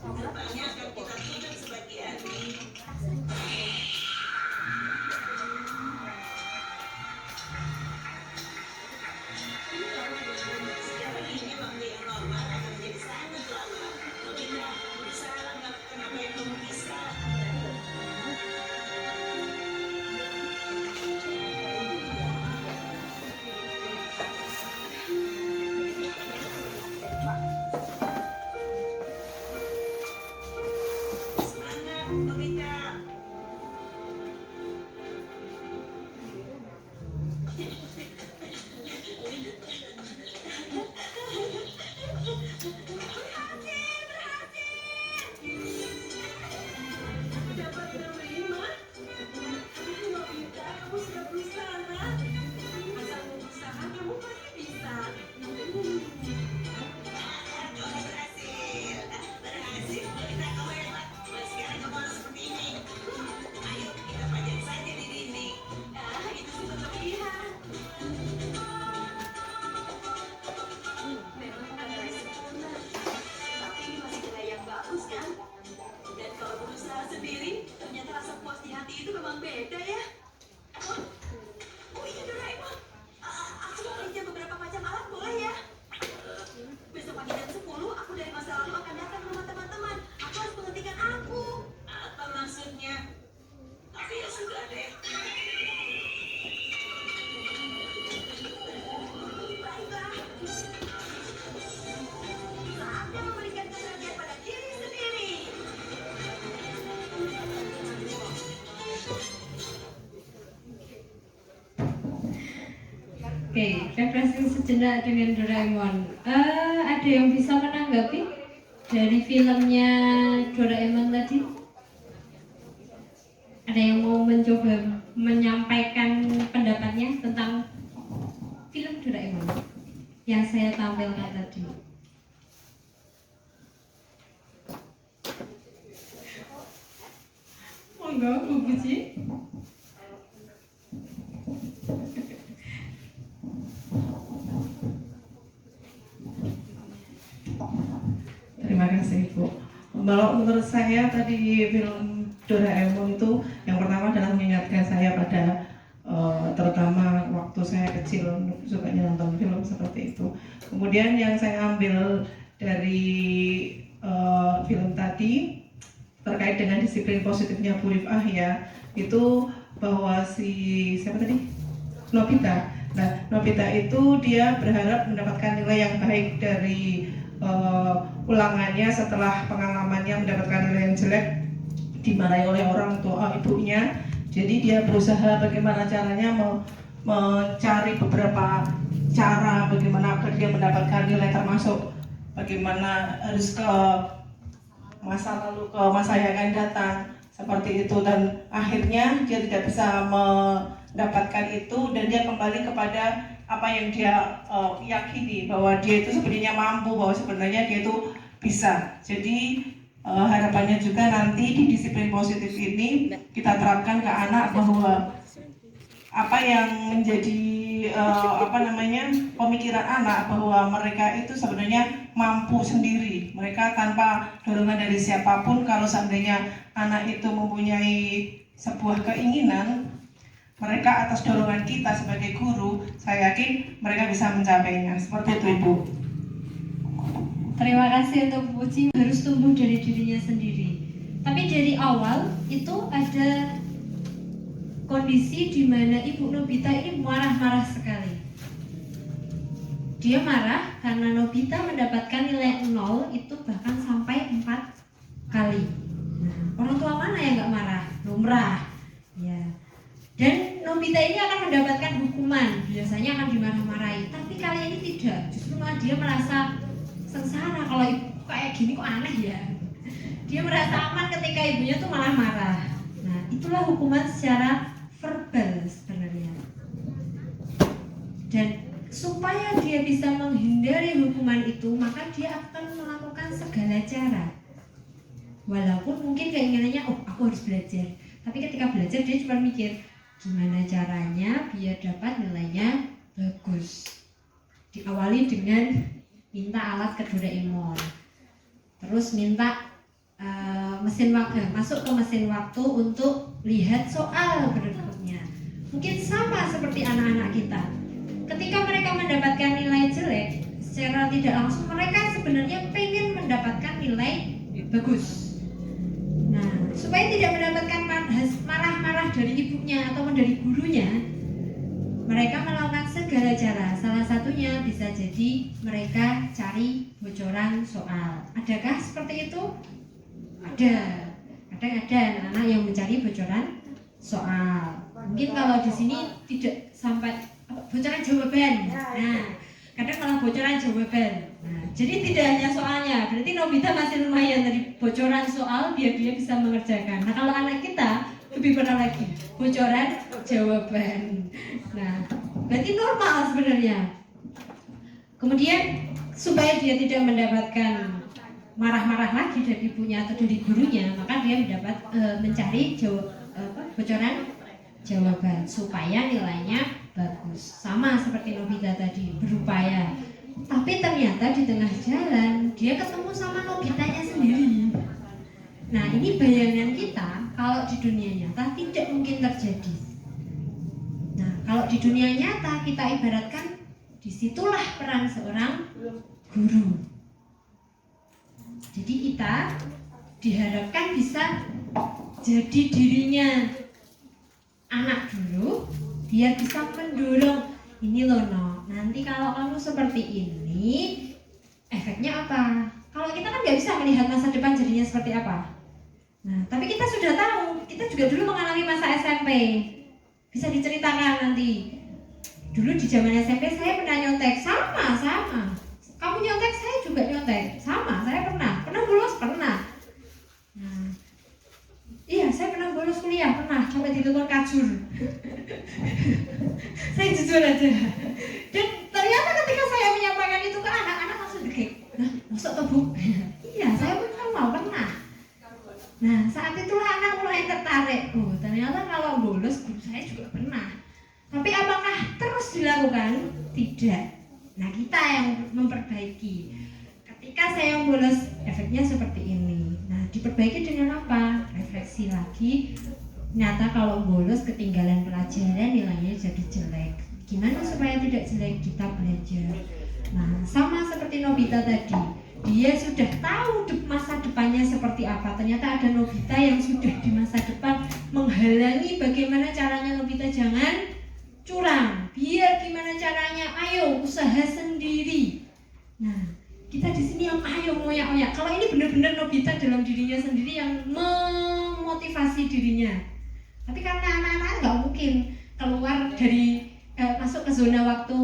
Rupanya akan kita tutup sebagian. Sekarang ini waktu yang normal akan menjadi sangat lama. Nobita, berusaha melakukan apa yang kamu bisa. Semangat, Nobita. Dapat menerima. Nobita, kamu sudah berusaha. Asal berusaha, kamu pasti bisa. Kamu berhasil. Berhasil. Nobita, kamu hebat. Mulai sekarang kamu harus seperti ini. Ayo, kita pajang saja di dinding. Itu sudah terlihat. Memang bukan nilai sempurna, tapi ini masih nilai yang bagus kan? Dan kalau berusaha sendiri, ternyata rasa puas di hati itu memang beda ya. Oh, oh iya Doraemon, aku mau pinjam beberapa macam alat boleh ya? Besok pagi jam 10, aku dari masa lalu akan datang ke rumah teman-teman. Aku harus menghentikan aku. Apa maksudnya? Tapi ya sudah deh. Baiklah. Saatnya memberikan kebahagiaan pada diri sendiri. Oke, refreshing sejenak dengan Doraemon. Ada yang bisa menanggapi dari filmnya Doraemon tadi? Ada yang mau mencoba menyampaikan pendapatnya tentang film Doraemon yang saya tampilkan tadi? Monggo, Bu Puji. Terima kasih Bu. Kalau menurut saya tadi film Doraemon itu yang pertama adalah mengingatkan saya pada terutama waktu saya kecil sukanya nonton film seperti itu. Kemudian yang saya ambil dari film tadi terkait dengan disiplin positifnya Bu Rifah ya, itu bahwa siapa tadi? Nobita. Nah, Nobita itu dia berharap mendapatkan nilai yang baik dari ulangannya setelah pengalamannya mendapatkan nilai yang jelek, dimarahi oleh orang tua ibunya. Jadi dia berusaha bagaimana caranya mencari beberapa cara bagaimana agar dia mendapatkan nilai, termasuk bagaimana harus ke masa lalu, ke masa yang akan datang seperti itu, dan akhirnya dia tidak bisa mendapatkan itu dan dia kembali kepada apa yang dia yakini bahwa dia itu sebenarnya mampu, bahwa sebenarnya dia itu bisa. Jadi harapannya juga nanti di disiplin positif ini kita terapkan ke anak bahwa apa yang menjadi pemikiran anak bahwa mereka itu sebenarnya mampu sendiri, mereka tanpa dorongan dari siapapun. Kalau seandainya anak itu mempunyai sebuah keinginan, mereka atas dorongan kita sebagai guru, saya yakin mereka bisa mencapainya. Seperti itu Ibu. Terima kasih untuk Puji, harus tumbuh dari dirinya sendiri. Tapi dari awal itu ada kondisi di mana Ibu Nobita ini marah-marah sekali. Dia marah karena Nobita mendapatkan nilai 0 itu bahkan sampai 4 kali. Nah, orang tua mana yang gak marah? Lumrah. Ya. Dan Nobita ini akan mendapatkan hukuman, biasanya akan dimarah-marahi. Tapi kali ini tidak, justru malah dia merasa sengsara. Kalau ibu kayak gini kok aneh ya. Dia merasa aman ketika ibunya tuh malah marah. Nah, itulah hukuman secara verbal sebenarnya. Dan supaya dia bisa menghindari hukuman itu, maka dia akan melakukan segala cara. Walaupun mungkin keinginannya, oh aku harus belajar. Tapi ketika belajar dia cuma mikir, gimana caranya biar dapat nilainya bagus. Diawali dengan minta alat ke Doraemon. Terus minta mesin waktu, masuk ke mesin waktu untuk lihat soal berikutnya. Mungkin sama seperti anak-anak kita. Ketika mereka mendapatkan nilai jelek, secara tidak langsung mereka sebenarnya pengen mendapatkan nilai bagus. Nah, supaya tidak mendapatkan marah-marah dari ibunya atau dari gurunya, mereka melakukan segala cara. Salah satunya bisa jadi mereka cari bocoran soal. Adakah seperti itu? Ada. Kadang ada anak-anak yang mencari bocoran soal. Mungkin kalau di sini tidak sampai bocoran jawaban. Nah, kadang malah bocoran jawaban. Nah, jadi tidak hanya soalnya. Berarti Nobita masih lumayan dari bocoran soal biar dia bisa mengerjakan. Nah, kalau anak kita lebih parah lagi, bocoran jawaban. Nah, berarti normal sebenarnya. Kemudian supaya dia tidak mendapatkan marah-marah lagi dari ibunya atau dari gurunya, maka dia mencari bocoran jawaban supaya nilainya bagus. Sama seperti Nobita tadi, berupaya. Tapi ternyata di tengah jalan dia ketemu sama Nobitanya sendiri. Nah, ini bayangan kita kalau di dunia nyata tidak mungkin terjadi. Nah, kalau di dunia nyata kita ibaratkan disitulah peran seorang guru. Jadi kita diharapkan bisa jadi dirinya anak dulu, biar bisa mendorong, ini loh no, nanti kalau kamu seperti ini efeknya apa? Kalau kita kan nggak bisa melihat masa depan jadinya seperti apa. Nah, tapi kita sudah tahu, kita juga dulu mengalami masa SMP. Bisa diceritakan nanti. Dulu di zaman SMP saya pernah nyontek, sama. Kamu nyontek, saya juga nyontek, sama. Saya pernah bolos, pernah. Nah, iya, saya pernah bolos kuliah, pernah sampai ditelepon kajur. Saya jujur aja. Dan ternyata ketika saya menyampaikan itu ke anak-anak langsung degek. Nah, masuk tuh Bu? Iya, saya pun sama, pernah. Nah, saat itulah anak mulai tertarik. Oh, ternyata kalau bolos guru saya juga pernah. Tapi apakah terus dilakukan? Tidak. Nah, kita yang memperbaiki. Ketika saya bolos, efeknya seperti ini. Nah, diperbaiki dengan apa? Refleksi lagi. Nyata kalau bolos ketinggalan pelajaran nilainya jadi jelek. Gimana supaya tidak jelek? Kita belajar. Nah, sama seperti Nobita tadi. Dia sudah tahu masa depannya seperti apa. Ternyata ada Nobita yang sudah di masa depan menghalangi bagaimana caranya Nobita jangan curang. Biar gimana caranya? Ayo usaha sendiri. Nah, kita di sini yang ayo ngoyak-ngoyak. Kalau ini benar-benar Nobita dalam dirinya sendiri yang memotivasi dirinya. Tapi karena anak-anak nggak mungkin keluar dari masuk ke zona waktu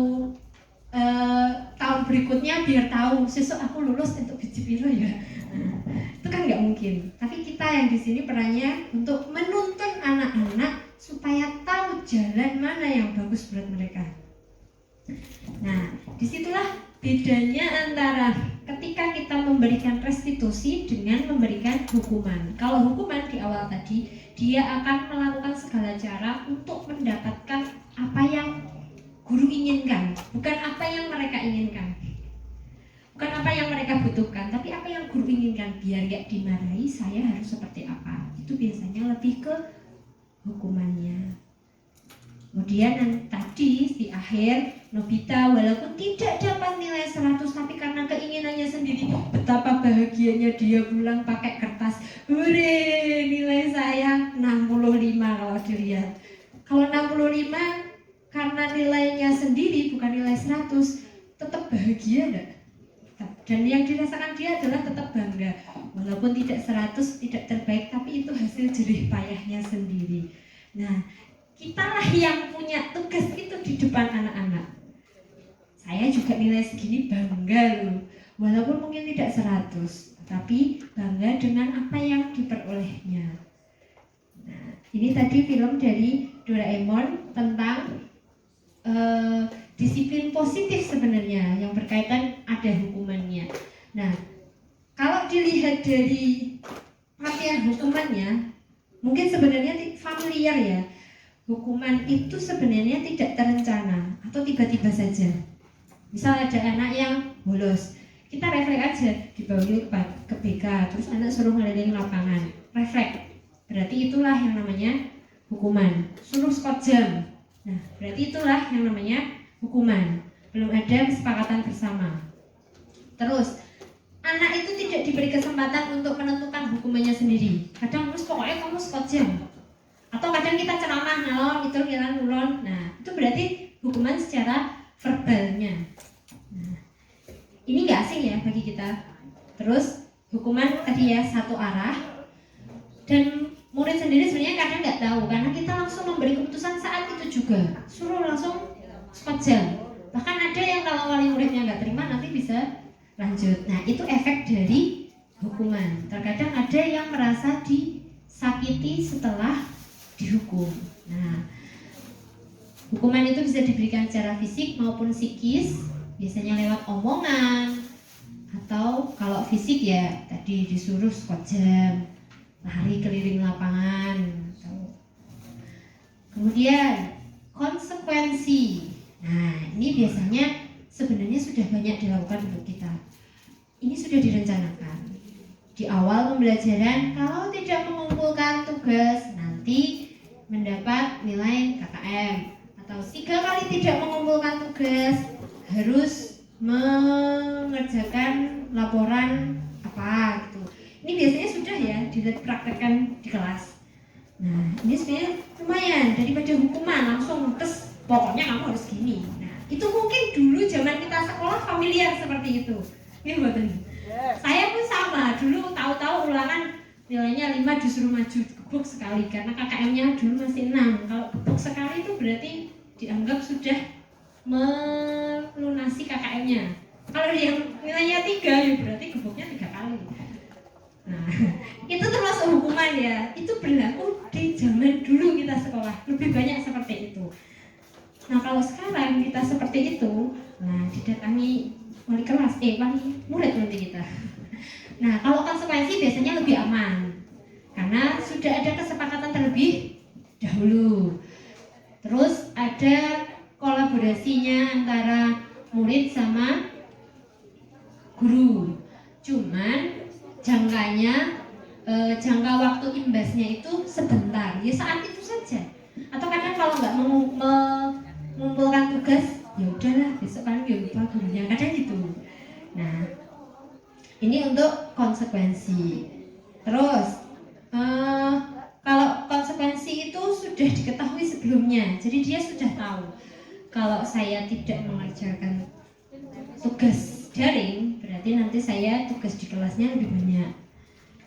tahun berikutnya biar tahu besok aku lulus untuk biji biru ya. Nah, itu kan nggak mungkin. Tapi kita yang di sini perannya untuk menuntun anak-anak supaya tahu jalan mana yang bagus buat mereka. Nah, disitulah bedanya antara ketika kita memberikan restitusi dengan memberikan hukuman. Kalau hukuman di awal tadi, dia akan melakukan segala cara untuk mendapatkan apa yang guru inginkan, bukan apa yang mereka inginkan. Bukan apa yang mereka butuhkan, tapi apa yang guru inginkan. Biar gak dimarahi, saya harus seperti apa. Itu biasanya lebih ke hukumannya. Kemudian tadi di akhir Nobita walaupun tidak dapat nilai 100, tapi karena keinginannya sendiri bahagianya dia pulang pakai kertas, hore, nilai saya 65 kalau dilihat. Kalau 65 karena nilainya sendiri bukan nilai 100, tetap bahagia enggak? Dan yang dirasakan dia adalah tetap bangga. Walaupun tidak 100, tidak terbaik, tapi itu hasil jerih payahnya sendiri. Nah, kitalah yang punya tugas itu di depan anak-anak. Saya juga nilai segini bangga loh. Walaupun mungkin tidak 100, tapi bangga dengan apa yang diperolehnya. Nah, ini tadi film dari Doraemon tentang disiplin positif sebenarnya yang berkaitan ada hukumannya. Nah, kalau dilihat dari artian hukumannya, mungkin sebenarnya familiar ya. Hukuman itu sebenarnya tidak terencana atau tiba-tiba saja. Misal ada anak yang bolos, kita refleks aja, dibawa ke BK, terus anak suruh ngeliling lapangan, refleks. Berarti itulah yang namanya hukuman. Suruh skot jam. Nah, berarti itulah yang namanya hukuman. Belum ada kesepakatan bersama. Terus, anak itu tidak diberi kesempatan untuk menentukan hukumannya sendiri. Kadang terus pokoknya kamu skot jam. Atau kadang kita ceramah ngalor, itu kira nulon. Nah, itu berarti hukuman secara verbalnya. Nah, ini nggak asing ya bagi kita. Terus, hukuman tadi ya satu arah. Dan murid sendiri sebenarnya kadang nggak tahu karena kita langsung memberi keputusan saat itu juga, suruh langsung skot jam. Bahkan ada yang kalau wali muridnya nggak terima nanti bisa lanjut. Nah, itu efek dari hukuman. Terkadang ada yang merasa disakiti setelah dihukum. Nah, hukuman itu bisa diberikan secara fisik maupun psikis, biasanya lewat omongan, atau kalau fisik ya tadi disuruh skot jam, lari keliling lapangan. Kemudian konsekuensi. Nah, ini biasanya sebenarnya sudah banyak dilakukan untuk kita. Ini sudah direncanakan di awal pembelajaran. Kalau tidak mengumpulkan tugas nanti mendapat nilai KKM, atau 3 kali tidak mengumpulkan tugas harus mengerjakan laporan apa gitu. Ini biasanya sudah ya dipraktekkan di kelas. Nah, ini sebenarnya lumayan daripada hukuman langsung tes pokoknya kamu harus gini. Nah, itu mungkin dulu zaman kita sekolah familiar seperti itu. Ini buatan. Saya pun sama, dulu tahu-tahu ulangan nilainya 5 disuruh maju gebuk sekali karena KKM-nya dulu masih 6. Kalau gebuk sekali itu berarti dianggap sudah melunasi KKM-nya. Kalau yang nilainya 3 ya berarti gebuknya 3 kali. Nah, itu termasuk hukuman ya. Itu berlaku di zaman dulu kita sekolah. Lebih banyak seperti itu. Nah, kalau sekarang kita seperti itu, nah didatangi wali kelas, wali murid nanti kita. Nah, kalau konsekuensi biasanya lebih aman. Karena sudah ada kesepakatan terlebih dahulu. Terus ada kolaborasinya antara murid sama guru. Cuman jangka waktu imbasnya itu sebentar, ya saat itu saja. Atau kadang kalau nggak mengumpulkan tugas, ya udahlah besok kan ya lupa gurunya, kadang gitu. Nah, ini untuk konsekuensi. Terus kalau konsekuensi itu sudah diketahui sebelumnya, jadi dia sudah tahu kalau saya tidak mengerjakan tugas daring, berarti nanti saya tugas di kelasnya lebih banyak.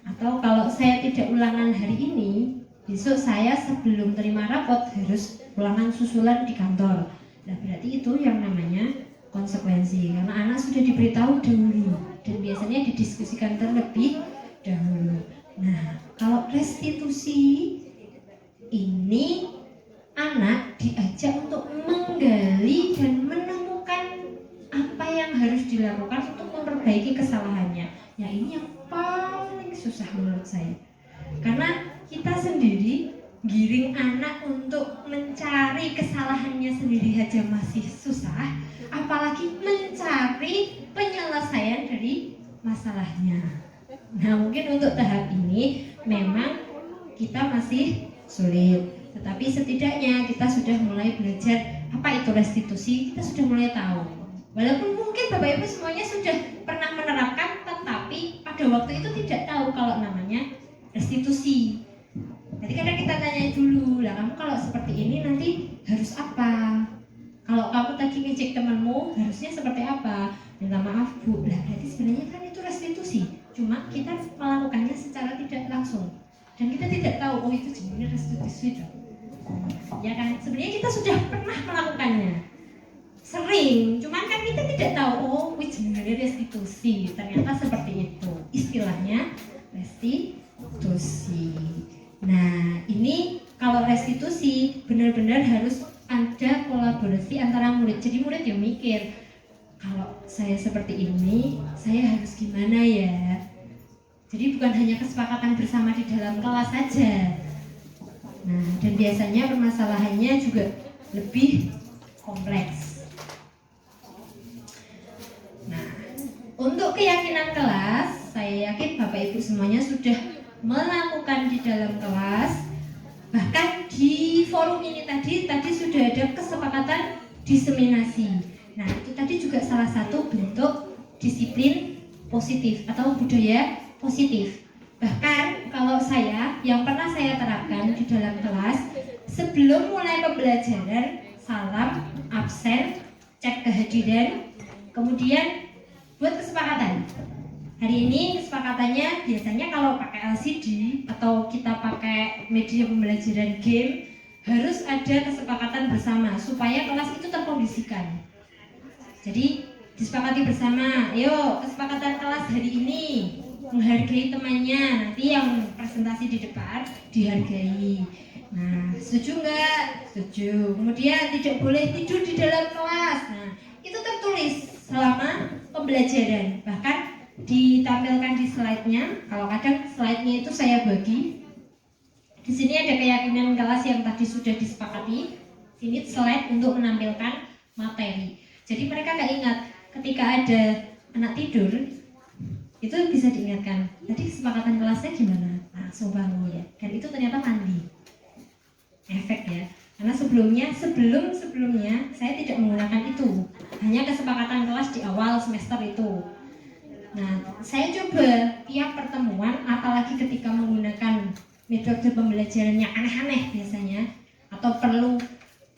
Atau kalau saya tidak ulangan hari ini, besok saya sebelum terima rapot harus ulangan susulan di kantor. Nah, berarti itu yang namanya konsekuensi, karena anak sudah diberitahu dahulu dan biasanya didiskusikan terlebih dahulu. Nah, kalau restitusi ini anak diajak untuk menggali dan menemukan apa yang harus dilakukan untuk memperbaiki kesalahannya. Ya, ini yang paling susah menurut saya. Karena kita sendiri giring anak untuk mencari kesalahannya sendiri aja masih susah, apalagi mencari penyelesaian dari masalahnya. Nah, mungkin untuk tahap ini memang kita masih sulit. Tetapi setidaknya kita sudah mulai belajar apa itu restitusi, kita sudah mulai tahu. Walaupun mungkin Bapak Ibu semuanya sudah pernah menerapkan, tetapi pada waktu itu tidak tahu kalau namanya restitusi. Jadi kadang kita tanya dulu, lah kamu kalau seperti ini nanti harus apa? Kalau kamu tadi ngecek temanmu harusnya seperti apa? Minta maaf bu, lah berarti sebenarnya kan itu restitusi. Cuma kita melakukannya secara tidak langsung dan kita tidak tahu oh itu jenisnya restitusi dong. Ya kan? Sebenarnya kita sudah pernah melakukannya, sering. Cuman kan kita tidak tahu oh jenisnya restitusi. Ternyata seperti itu. Istilahnya restitusi. Nah, ini kalau restitusi benar-benar harus ada kolaborasi antara murid. Jadi murid yang mikir, kalau saya seperti ini, saya harus gimana ya? Jadi bukan hanya kesepakatan bersama di dalam kelas saja. Nah, dan biasanya permasalahannya juga lebih kompleks. Nah, untuk keyakinan kelas, saya yakin Bapak Ibu semuanya sudah melakukan di dalam kelas. Bahkan di forum ini tadi sudah ada kesepakatan diseminasi. Nah, itu tadi juga salah satu bentuk disiplin positif atau budaya positif. Bahkan kalau saya, yang pernah saya terapkan di dalam kelas, sebelum mulai pembelajaran, salam, absen, cek kehadiran, kemudian buat kesepakatan. Hari ini kesepakatannya biasanya kalau pakai LCD atau kita pakai media pembelajaran game, harus ada kesepakatan bersama supaya kelas itu terkondisikan. Jadi disepakati bersama, yuk kesepakatan kelas hari ini menghargai temannya, nanti yang presentasi di depan dihargai. Nah, setuju nggak? Setuju. Kemudian tidak boleh tidur di dalam kelas. Nah, itu tertulis selama pembelajaran. Bahkan ditampilkan di slide-nya. Kalau kadang slide-nya itu saya bagi. Di sini ada keyakinan kelas yang tadi sudah disepakati. Sini slide untuk menampilkan materi. Jadi mereka nggak ingat ketika ada anak tidur, itu bisa diingatkan. Tadi kesepakatan kelasnya gimana? Langsung bangun ya. Dan itu ternyata mandi. Efek ya. Karena sebelumnya saya tidak menggunakan itu. Hanya kesepakatan kelas di awal semester itu. Nah, saya coba tiap pertemuan, apalagi ketika menggunakan metode pembelajaran yang aneh-aneh biasanya, atau perlu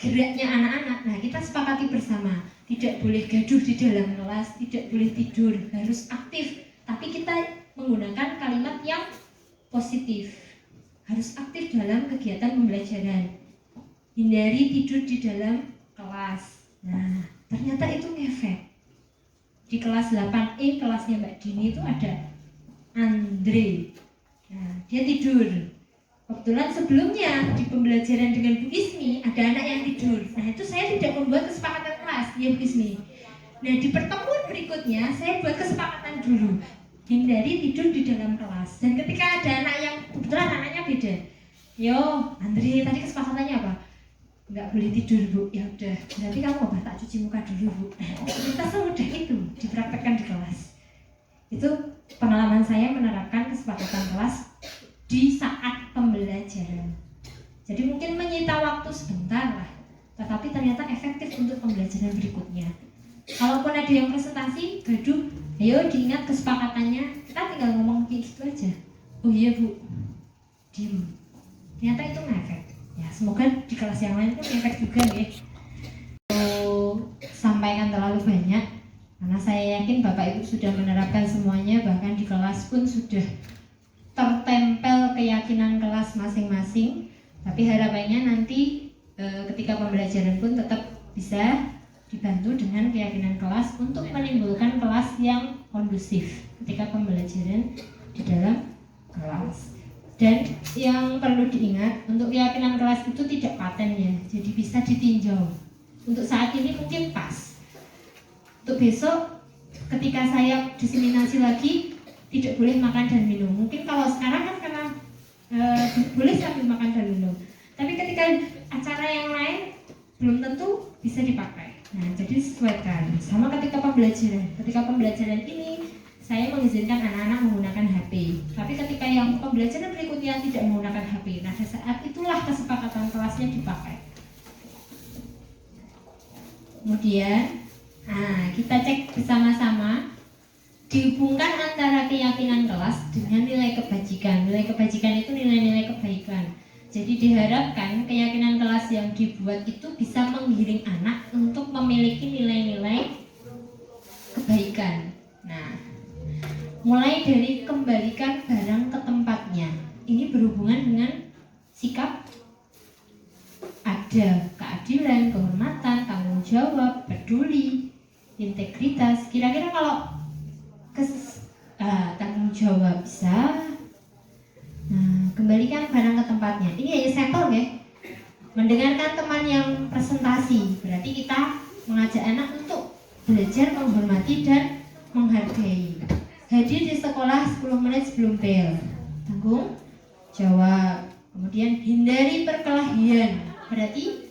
geraknya anak-anak, nah kita sepakati bersama, tidak boleh gaduh di dalam kelas, tidak boleh tidur, harus aktif, tapi kita menggunakan kalimat yang positif, harus aktif dalam kegiatan pembelajaran, hindari tidur di dalam kelas. Nah, ternyata itu ngefek. Di kelas 8E, kelasnya Mbak Dini itu ada Andre. Nah, dia tidur. Kebetulan sebelumnya di pembelajaran dengan Bu Ismi ada anak yang tidur. Nah, itu saya tidak membuat kesepakatan kelas, ya Bu Ismi. Nah, di pertemuan berikutnya saya buat kesepakatan dulu, hindari tidur di dalam kelas. Dan ketika ada anak yang kebetulan anaknya beda, yo Andre tadi kesepakatannya apa? Nggak boleh tidur Bu. Ya udah, berarti kamu apa? Tak cuci muka dulu Bu. Kita semudah itu dipraktekkan di kelas. Itu pengalaman saya menerapkan kesepakatan kelas di saat pembelajaran. Jadi mungkin menyita waktu sebentar lah, tetapi ternyata efektif untuk pembelajaran berikutnya. Kalaupun ada yang presentasi, gaduh, ayo diingat kesepakatannya, kita tinggal ngomong kayak gitu aja. Oh iya Bu, diam. Ternyata itu ngefek. Ya, semoga di kelas yang lain pun efek juga ya. Sampaikan terlalu banyak karena saya yakin Bapak Ibu sudah menerapkan semuanya, bahkan di kelas pun sudah tertempel keyakinan kelas masing-masing. Tapi harapannya nanti ketika pembelajaran pun tetap bisa dibantu dengan keyakinan kelas untuk menimbulkan kelas yang kondusif ketika pembelajaran di dalam kelas. Dan yang perlu diingat, untuk keyakinan kelas itu tidak paten ya, jadi bisa ditinjau. Untuk saat ini mungkin pas. Untuk besok, ketika saya diseminasi lagi, tidak boleh makan dan minum. Mungkin kalau sekarang kan karena boleh sambil makan dan minum. Tapi ketika acara yang lain, belum tentu bisa dipakai. Nah, jadi sesuaikan. Sama ketika pembelajaran. Ketika pembelajaran ini, saya mengizinkan anak-anak menggunakan HP. Tapi ketika yang pembelajaran berikutnya tidak menggunakan HP, nah saat itulah kesepakatan kelasnya dipakai. Kemudian, kita cek bersama-sama, dihubungkan antara keyakinan kelas dengan nilai kebajikan. Nilai kebajikan itu nilai-nilai kebaikan. Jadi diharapkan keyakinan kelas yang dibuat itu bisa menggiring anak untuk memiliki nilai-nilai kebaikan. Nah, mulai dari kembalikan barang ke tempatnya. Ini berhubungan dengan sikap ada keadilan, kehormatan, tanggung jawab, peduli, integritas. Kira-kira kalau tanggung jawab bisa, kembalikan barang ke tempatnya. Ini hanya sampel ya. Mendengarkan teman yang presentasi, berarti kita mengajak anak untuk belajar menghormati dan menghargai. Hadir di sekolah 10 menit sebelum bel. Tanggung jawab. Kemudian hindari perkelahian. Berarti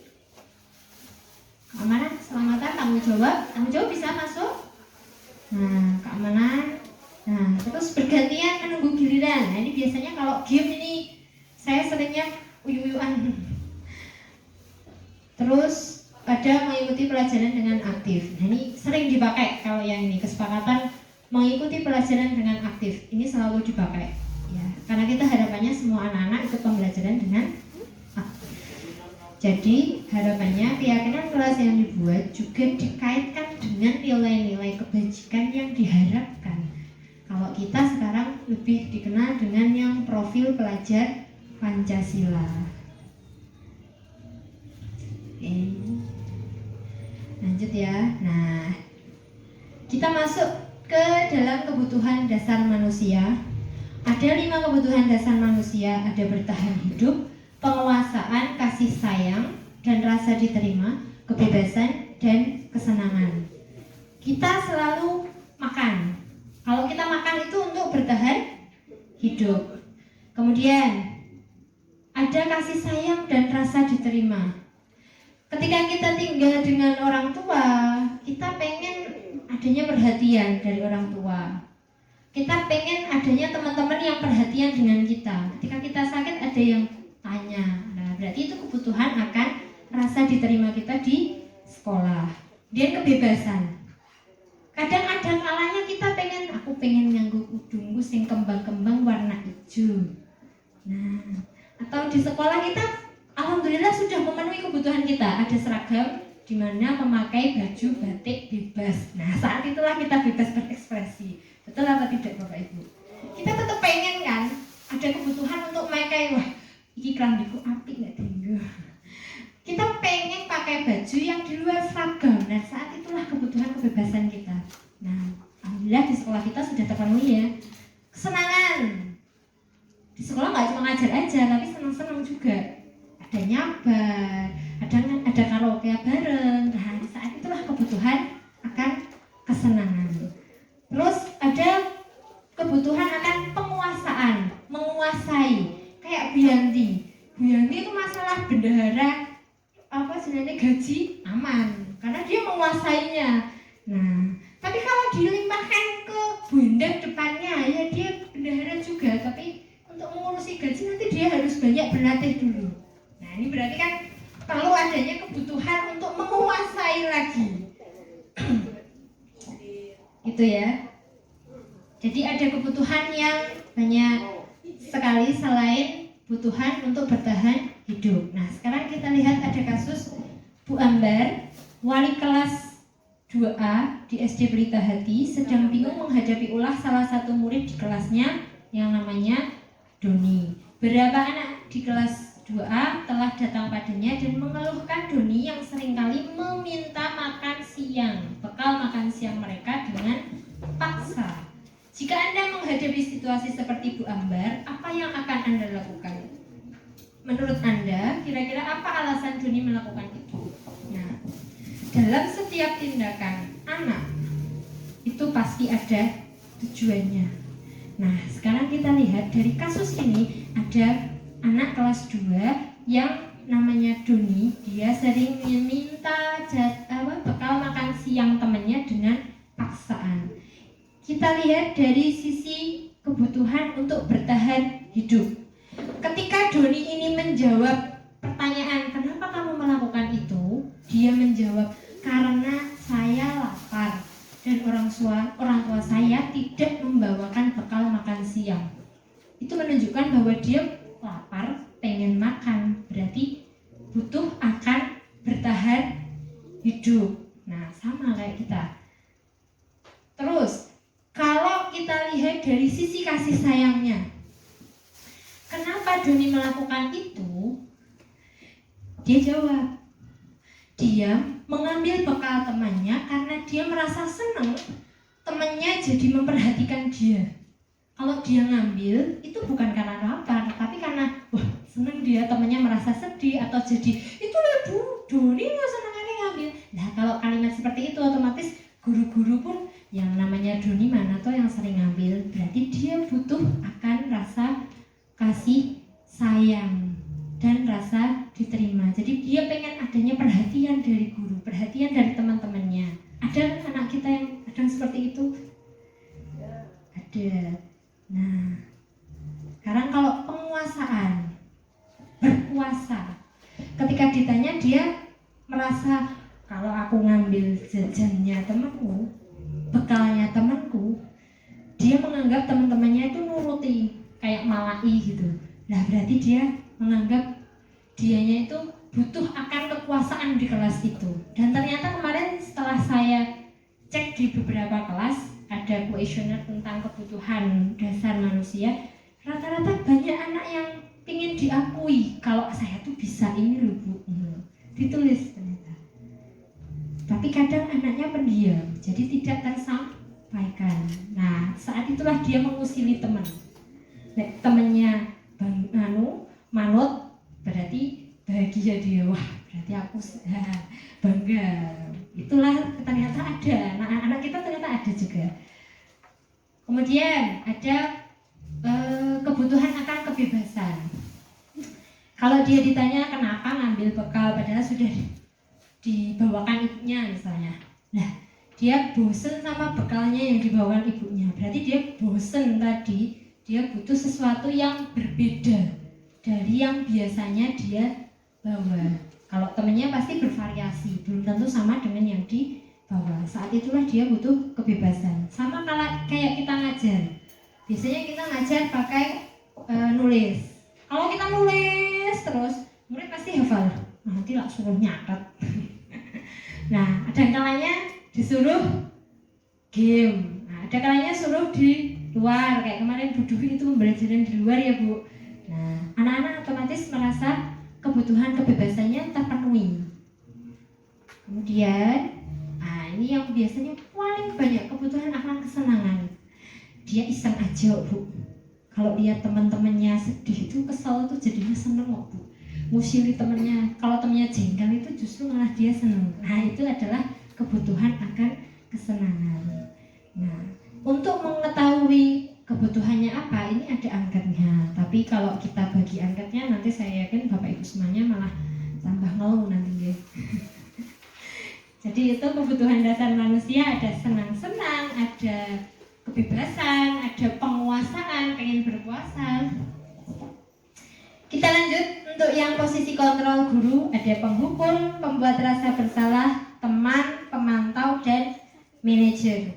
keamanan, keselamatan, tanggung jawab. Tanggung jawab bisa masuk. Nah, keamanan. Nah, terus bergantian menunggu giliran. Nah, ini biasanya kalau game ini saya seringnya uyu-uyuan. Terus ada mengikuti pelajaran dengan aktif. Nah, ini sering dipakai kalau yang ini kesepakatan mengikuti pelajaran dengan aktif. Ini selalu dipakai. Ya, karena kita harapannya semua anak-anak ikut pembelajaran dengan aktif. Jadi harapannya keyakinan kelas yang dibuat juga dikaitkan dengan nilai-nilai kebajikan yang diharapkan. Kalau kita sekarang lebih dikenal dengan yang profil pelajar Pancasila. Oke. Lanjut ya. Nah, kita masuk ke dalam kebutuhan dasar manusia. Ada 5 kebutuhan dasar manusia, ada bertahan hidup, penguasaan, kasih sayang, dan rasa diterima, kebebasan, dan kesenangan. Kita selalu makan. Kalau kita makan itu untuk bertahan hidup. Kemudian ada kasih sayang dan rasa diterima. Ketika kita tinggal dengan orang tua, kita pengen adanya perhatian dari orang tua. Kita pengen adanya teman-teman yang perhatian dengan kita. Ketika kita sakit ada yang tanya. Nah, berarti itu kebutuhan akan rasa diterima kita di sekolah. Dan kebebasan. Kadang ada kalanya kita aku pengen nganggo kudungku sing kembang-kembang warna hijau. Nah, atau di sekolah kita alhamdulillah sudah memenuhi kebutuhan kita. Ada seragam di mana memakai baju batik bebas. Nah, saat itulah kita bebas berekspresi. Betul apa tidak Bapak Ibu? Kita tetap pengen kan ada kebutuhan untuk memakai, wah ini kelambiku apik gak tinggal. Kita pengen pakai baju yang di luar seragam. Nah, saat itulah kebutuhan kebebasan kita. Nah, alhamdulillah di sekolah kita sudah terpenuhi ya. Kesenangan. Di sekolah nggak cuma ngajar aja, tapi senang-senang juga. Ada nyabar, ada karaoke bareng. Nah, saat itulah kebutuhan akan kesenangan. Terus ada kebutuhan akan penguasaan, menguasai. Kayak Bu Yanti itu masalah bendahara sebenarnya gaji aman karena dia menguasainya. Nah, tapi kalau dilimpahkan ke bunda depannya ya dia bendahara juga, tapi untuk mengurusi gaji nanti dia harus banyak berlatih dulu. Nah, ini berarti kan perlu adanya kebutuhan untuk menguasai lagi. Itu ya. Jadi ada kebutuhan yang banyak sekali selain kebutuhan untuk bertahan hidup. Nah, sekarang kita lihat ada kasus Bu Ambar, wali kelas 2A di SD Pelita Hati sedang bingung menghadapi ulah salah satu murid di kelasnya yang namanya Doni. Beberapa anak di kelas 2A telah datang padanya dan mengeluhkan Doni yang seringkali meminta makan siang, bekal makan siang mereka dengan paksa. Jika Anda menghadapi situasi seperti Bu Ambar, apa yang akan Anda lakukan? Menurut Anda, kira-kira apa alasan Doni melakukan itu? Nah, dalam setiap tindakan anak, itu pasti ada tujuannya. Nah, sekarang kita lihat dari kasus ini, ada anak kelas 2 yang namanya Doni. Dia sering meminta bekal makan siang temannya dengan paksaan. Kita lihat dari sisi kebutuhan untuk bertahan hidup. Ketika Doni ini menjawab pertanyaan, kenapa kamu melakukan itu? Dia menjawab, karena saya lapar dan orang tua saya tidak membawakan menyediakan bekal makan siang. Itu menunjukkan bahwa dia lapar, pengen makan, berarti butuh akan bertahan hidup. Nah, sama kayak kita. Terus, kalau kita lihat dari sisi kasih sayangnya, kenapa Doni melakukan itu? Dia jawab, dia mengambil bekal temannya karena dia merasa senang temannya jadi memperhatikan dia. Kalau dia ngambil, itu bukan karena lapar, tapi karena wah senang dia temannya merasa sedih atau jadi itu lah Bu, Doni nggak senang ngambil. Nah kalau kalimat seperti itu otomatis guru-guru pun yang namanya Doni mana tuh yang sering ngambil, berarti dia butuh akan rasa kasih sayang dan rasa diterima. Jadi dia pengen adanya perhatian dari guru, perhatian dari teman-temannya. Ada anak kita yang kadang seperti itu? Ada. Nah, sekarang kalau penguasaan, berkuasa, ketika ditanya dia merasa kalau aku ngambil jajannya temanku, bekalnya temanku, dia menganggap teman-temannya itu nuruti, kayak malai gitu. Nah berarti dia menganggap dianya itu butuh akan kekuasaan di kelas itu. Dan ternyata kemarin setelah saya cek di beberapa kelas, ada kuesioner tentang kebutuhan dasar manusia, rata-rata banyak anak yang ingin diakui kalau saya tuh bisa ini loh Bu, ditulis ternyata. Tapi kadang anaknya pendiam, jadi tidak tersampaikan. Nah saat itulah dia mengusili teman. Temannya manut, berarti bahagia dia, wah berarti aku bangga. Itulah ternyata ada, anak-anak kita ternyata ada juga. Kemudian ada kebutuhan akan kebebasan. Kalau dia ditanya kenapa ngambil bekal padahal sudah dibawakan ibunya misalnya, nah dia bosen sama bekalnya yang dibawakan ibunya, berarti dia bosen tadi, dia butuh sesuatu yang berbeda dari yang biasanya dia bawa. Kalau temennya pasti bervariasi, belum tentu sama dengan yang dibawa. Saat itulah dia butuh kebebasan. Sama kayak kita ngajar. Biasanya kita ngajar pakai nulis. Kalau kita nulis terus, murid pasti hafal. Nanti lah suruh nyatet. Nah, ada kalanya disuruh game. Nah, ada kalanya suruh di luar. Kayak kemarin Bu Duvi itu pembelajaran di luar ya Bu. Nah, anak-anak otomatis merasa kebutuhan kebebasannya terpenuhi. Kemudian, ini yang biasanya paling banyak kebutuhan akan kesenangan. Dia iseng aja Bu. Kalau lihat teman-temannya sedih itu kesal tuh jadinya seneng kok Bu. Ngusili temannya. Kalau temannya jengkel itu justru malah dia seneng. Nah itu adalah kebutuhan akan kesenangan. Nah untuk mengetahui kebutuhannya apa, ini ada angkatnya. Tapi kalau kita bagi angkatnya, nanti saya yakin Bapak Ibu semuanya malah tambah ngeluh nanti ya. Jadi itu kebutuhan dasar manusia, ada senang-senang, ada kebebasan, ada penguasaan, pengen berkuasa. Kita lanjut untuk yang posisi kontrol guru, ada penghukum, pembuat rasa bersalah, teman, pemantau, dan manajer.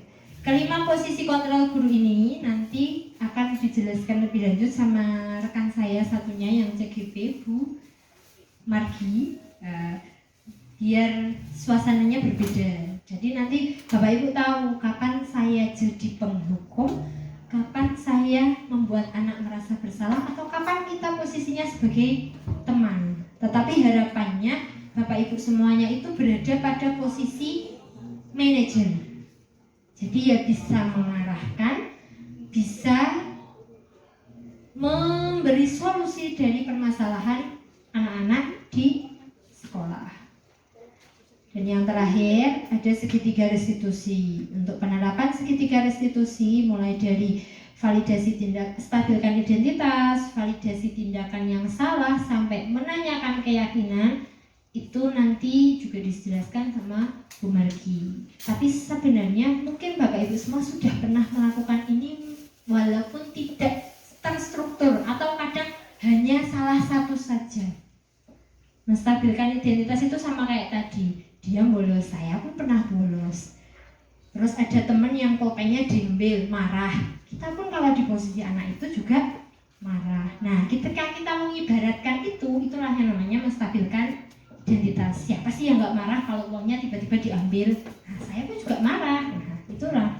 Kelima posisi kontrol guru ini nanti akan dijelaskan lebih lanjut sama rekan saya satunya yang CGP, Bu Margi, biar suasananya berbeda. Jadi nanti Bapak Ibu tahu kapan saya jadi penghukum, kapan saya membuat anak merasa bersalah, atau kapan kita posisinya sebagai teman. Tetapi harapannya Bapak Ibu semuanya itu berada pada posisi manajer. Jadi ya bisa mengarahkan, bisa memberi solusi dari permasalahan anak-anak di sekolah. Dan yang terakhir ada segitiga restitusi. Untuk penerapan segitiga restitusi mulai dari validasi stabilkan identitas, validasi tindakan yang salah, sampai menanyakan keyakinan, itu nanti juga dijelaskan sama Bu Margi. Tapi sebenarnya mungkin Bapak Ibu semua sudah pernah melakukan ini walaupun tidak terstruktur atau kadang hanya salah satu saja. Menstabilkan identitas itu sama kayak tadi, dia bolos, saya pun pernah bolos. Terus ada teman yang pokoknya diambil, marah. Kita pun posisi anak itu juga marah. Nah, ketika kita mengibaratkan itulah yang namanya menstabilkan identitas. Siapa sih yang nggak marah kalau uangnya tiba-tiba diambil? Nah, saya pun juga marah. Nah, itulah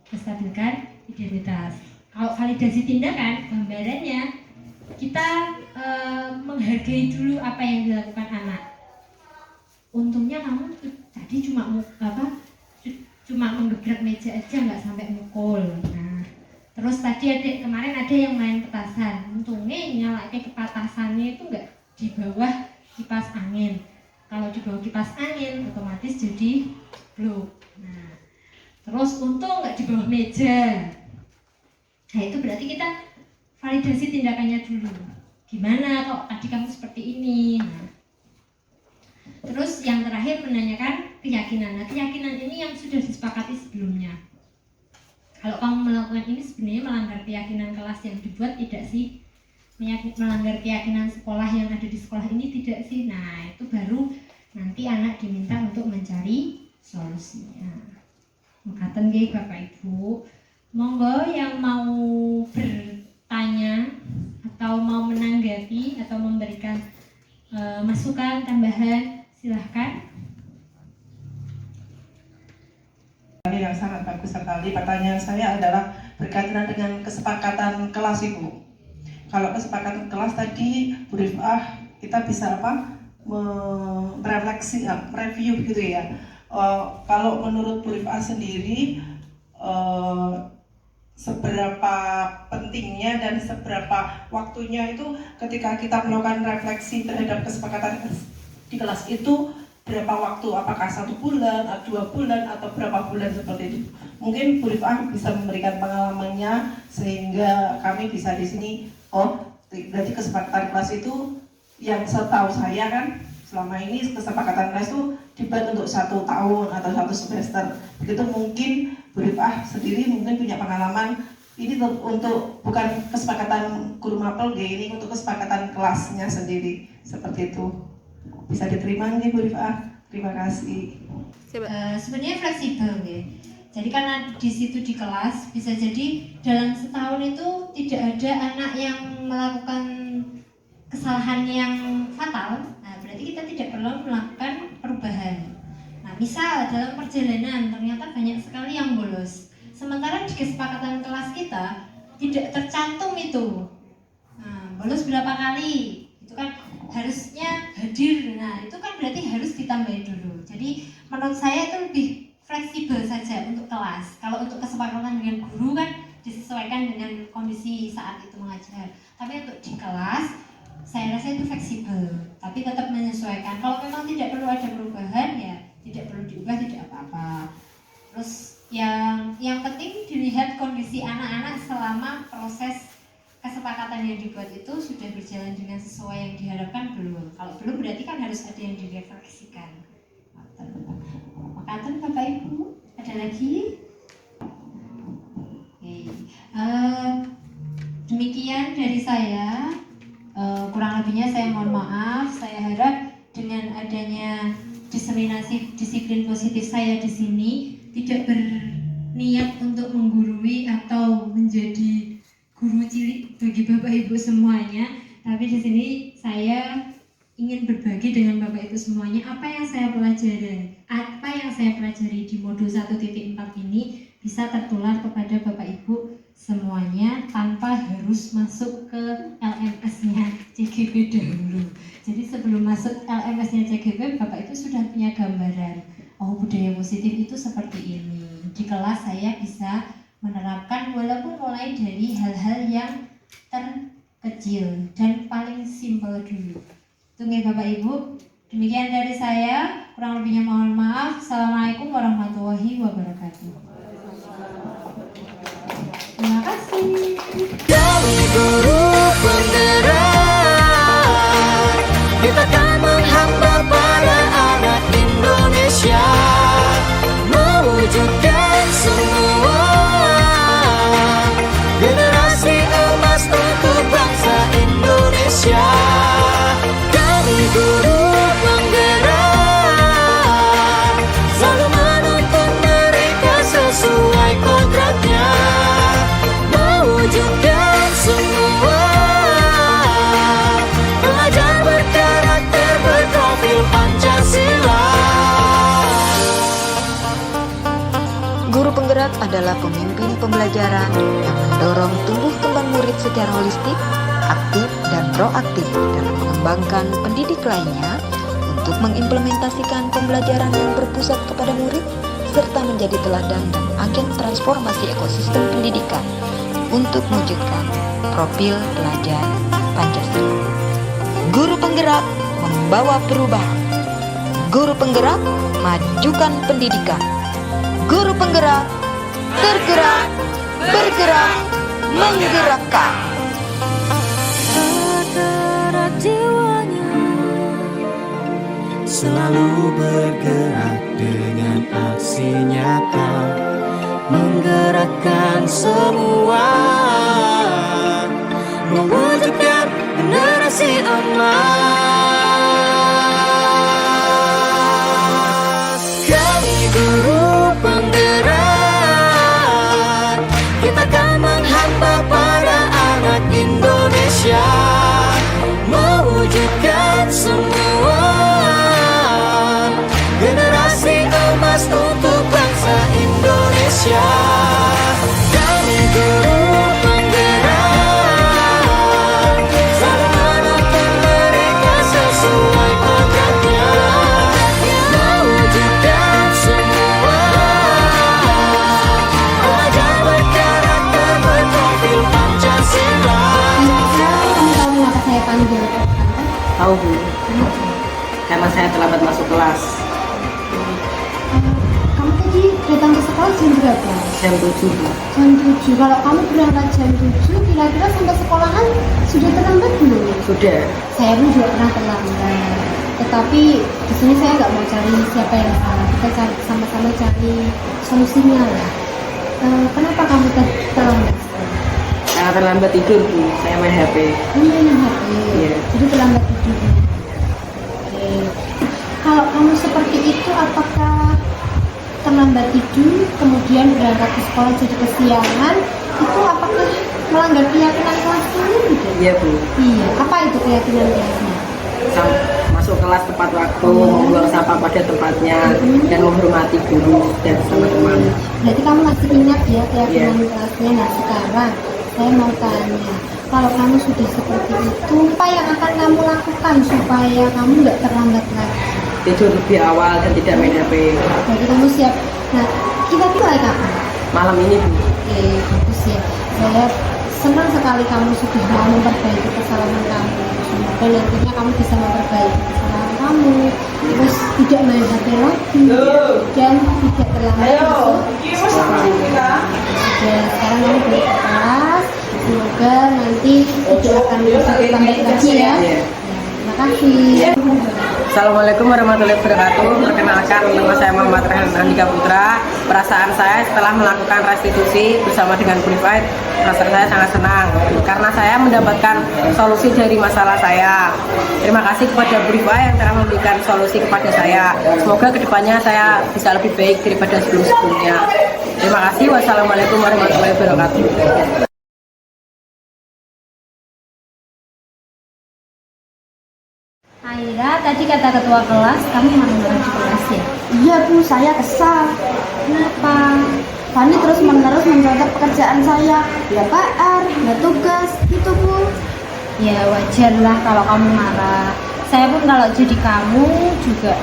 menstabilkan identitas. Kalau validasi tindakan, gambarannya kita menghargai dulu apa yang dilakukan anak. Untungnya kamu tadi cuma menggebrak meja aja, nggak sampai mukul. Nah, terus tadi kemarin ada yang main petasan. Untungnya nyalain kepetasannya itu nggak di bawah kipas angin. Kalau di bawah kipas angin otomatis jadi blok. Nah, terus untung nggak di bawah meja. Nah, itu berarti kita validasi tindakannya dulu. Gimana kok tadi kamu seperti ini? Nah, terus yang terakhir menanyakan keyakinan. Nah, keyakinan ini yang sudah disepakati sebelumnya. Kalau kamu melakukan ini sebenarnya melanggar keyakinan kelas yang dibuat tidak sih? Melanggar keyakinan sekolah yang ada di sekolah ini tidak sih? Nah, itu baru nanti anak diminta untuk mencari solusinya. Makaten nggih Bapak Ibu. Monggo yang mau bertanya atau mau menanggapi atau memberikan masukan tambahan, silahkan. Yang sangat bagus sekali. Pertanyaan saya adalah berkaitan dengan kesepakatan kelas Ibu. Kalau kesepakatan kelas tadi Bu Rifah, kita bisa merefleksi, review gitu ya. Kalau menurut Bu Rifah sendiri, seberapa pentingnya dan seberapa waktunya itu ketika kita melakukan refleksi terhadap kesepakatan di kelas itu, berapa waktu? Apakah 1 bulan, 2 bulan, atau berapa bulan seperti itu? Mungkin Bu Rifah bisa memberikan pengalamannya sehingga kami bisa di sini, berarti kesepakatan kelas itu yang setahu saya kan selama ini kesepakatan kelas itu dibuat untuk 1 tahun atau 1 semester. Begitu mungkin Bu Rifah sendiri mungkin punya pengalaman ini untuk bukan kesepakatan guru mapel, ini untuk kesepakatan kelasnya sendiri seperti itu. Bisa diterima nih Bu Rifah. Terima kasih. Sebenarnya fleksibel ya. Jadi karena di situ di kelas bisa jadi dalam setahun itu tidak ada anak yang melakukan kesalahan yang fatal. Nah, berarti kita tidak perlu melakukan perubahan. Nah, misal dalam perjalanan ternyata banyak sekali yang bolos. Sementara di kesepakatan kelas kita tidak tercantum itu. Nah, bolos berapa kali? Itu kan harusnya hadir. Nah, itu kan berarti harus ditambahin dulu. Jadi menurut saya itu lebih fleksibel saja untuk kelas. Kalau untuk kesepakatan dengan guru kan disesuaikan dengan kondisi saat itu mengajar. Tapi untuk di kelas saya rasa itu fleksibel, tapi tetap menyesuaikan. Kalau memang tidak perlu ada perubahan ya tidak perlu diubah, tidak apa-apa. Terus yang penting dilihat kondisi anak-anak selama proses kesepakatan yang dibuat itu sudah berjalan dengan sesuai yang diharapkan belum. Kalau belum berarti kan harus ada yang direfleksikan. Makasih Bapak Ibu. Ada lagi? Oke. Demikian dari saya. Kurang lebihnya saya mohon maaf. Saya harap dengan adanya diseminasi disiplin positif saya di sini tidak berniat untuk menggurui atau menjadi guru cilik bagi Bapak Ibu semuanya, tapi di sini saya ingin berbagi dengan Bapak Ibu semuanya apa yang saya pelajari di modul 1.4 ini bisa tertular kepada Bapak Ibu semuanya tanpa harus masuk ke LMS-nya CGP dahulu. Jadi sebelum masuk LMS-nya CGP, Bapak Ibu sudah punya gambaran, budaya positif itu seperti ini. Di kelas saya bisa menerapkan walaupun mulai dari hal-hal yang terkecil dan paling simpel dulu. Tunggu Bapak Ibu. Demikian dari saya, kurang lebihnya mohon maaf. Assalamualaikum warahmatullahi wabarakatuh. Terima kasih. Kami guru penggerak, kita akan menghamba para anak Indonesia, mewujudkan semua generasi emas untuk bangsa Indonesia. Kami guru penggerak, selalu menuntun mereka adalah pemimpin pembelajaran yang mendorong tumbuh kembang murid secara holistik, aktif dan proaktif dalam mengembangkan pendidik lainnya untuk mengimplementasikan pembelajaran yang berpusat kepada murid serta menjadi teladan dan agen transformasi ekosistem pendidikan untuk mewujudkan profil pelajar Pancasila. Guru penggerak membawa perubahan. Guru penggerak majukan pendidikan. Guru penggerak tergerak, bergerak, menggerakkan. Tergerak jiwanya, selalu bergerak dengan aksi nyata, menggerakkan semua, mewujudkan generasi emas. Kami guru penggerak, kita akan menghamba para anak Indonesia, mewujudkan semua generasi emas untuk bangsa Indonesia. Kami guru penggerak, selalu menuntun mereka sesuai kodratnya, mewujudkan semua pelajar berkarakter berprofil Pancasila. Kamu tahu kenapa saya panggil? Tahu Bu, karena saya terlambat masuk kelas Kamu tadi datang ke sekolah jam berapa? jam 7 Bu. Jam 7. Kalau kamu berangkat jam 7, kira-kira sampai sekolahan sudah terlambat belum? Sudah. Saya pun juga pernah terlambat. Tetapi di sini saya nggak mau cari siapa yang salah. Kita sama-sama cari solusinya lah. Kenapa kamu terlambat? Karena terlambat tidur Bu, saya main HP. Main HP. Iya. Jadi terlambat tidur. Oke. Kalau kamu seperti itu, apakah terlambat tidur, kemudian berangkat ke sekolah jadi kesiangan, itu apakah melanggar keyakinan kelas kamu gitu? Iya Bu, Iya. Apa itu keyakinan kelasnya? masuk kelas tepat waktu, membuang sampah pada tempatnya, dan menghormati guru dan teman-teman. Berarti kamu masih ingat ya keyakinan Iya. kelasnya. Nah sekarang saya mau tanya, kalau kamu sudah seperti itu, apa yang akan kamu lakukan supaya kamu nggak terlambat lagi? Tidur lebih awal dan tidak main HP. Berarti kamu siap. Nah, kita mulai kapan? Malam ini Bu, Oke, bagus ya. Saya senang sekali kamu sudah mau memperbaiki kesalahan kamu. Semoga nantinya kamu bisa memperbaiki kesalahan kamu, terus tidak main HP lagi dan tidak terlambat masuk sekolah. Ya, sekarang kamu boleh ke kelas. Semoga nanti tidak akan bisa terlambat lagi ya. Iya. Terima kasih. Assalamualaikum warahmatullahi wabarakatuh. Perkenalkan, nama saya Muhammad Rehan Andika Putra. Perasaan saya setelah melakukan restitusi bersama dengan Briefite, perasaan saya sangat senang karena saya mendapatkan solusi dari masalah saya. Terima kasih kepada Briefite yang telah memberikan solusi kepada saya. Semoga kedepannya saya bisa lebih baik daripada sebelum-sebelumnya. Terima kasih. Wassalamualaikum warahmatullahi wabarakatuh. Aira, tadi kata ketua kelas, kamu marah-marah di kelas ya? Iya Bu, saya kesal. Kenapa? Fani terus menerus mencontoh pekerjaan saya. Ya PR, ya tugas, gitu Bu. Ya wajar lah kalau kamu marah. Saya pun kalau jadi kamu juga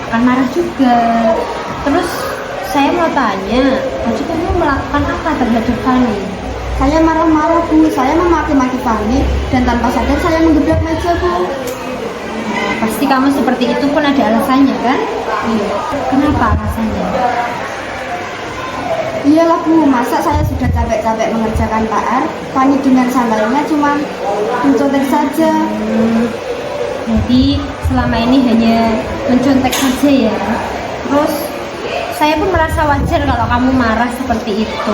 akan marah juga. Terus saya mau tanya, tadi kamu melakukan apa terhadap Fani? Saya marah-marah Bu, saya memaki-maki Fani dan tanpa sadar saya menggebrak meja Bu. Pasti kamu seperti itu pun ada alasannya kan? Iya. Kenapa alasannya? Iyalah Bu, masa saya sudah capek-capek mengerjakan PR, Fani dengan sandalnya cuma mencontek saja. Jadi selama ini hanya mencontek saja ya. Terus saya pun merasa wajar kalau kamu marah seperti itu.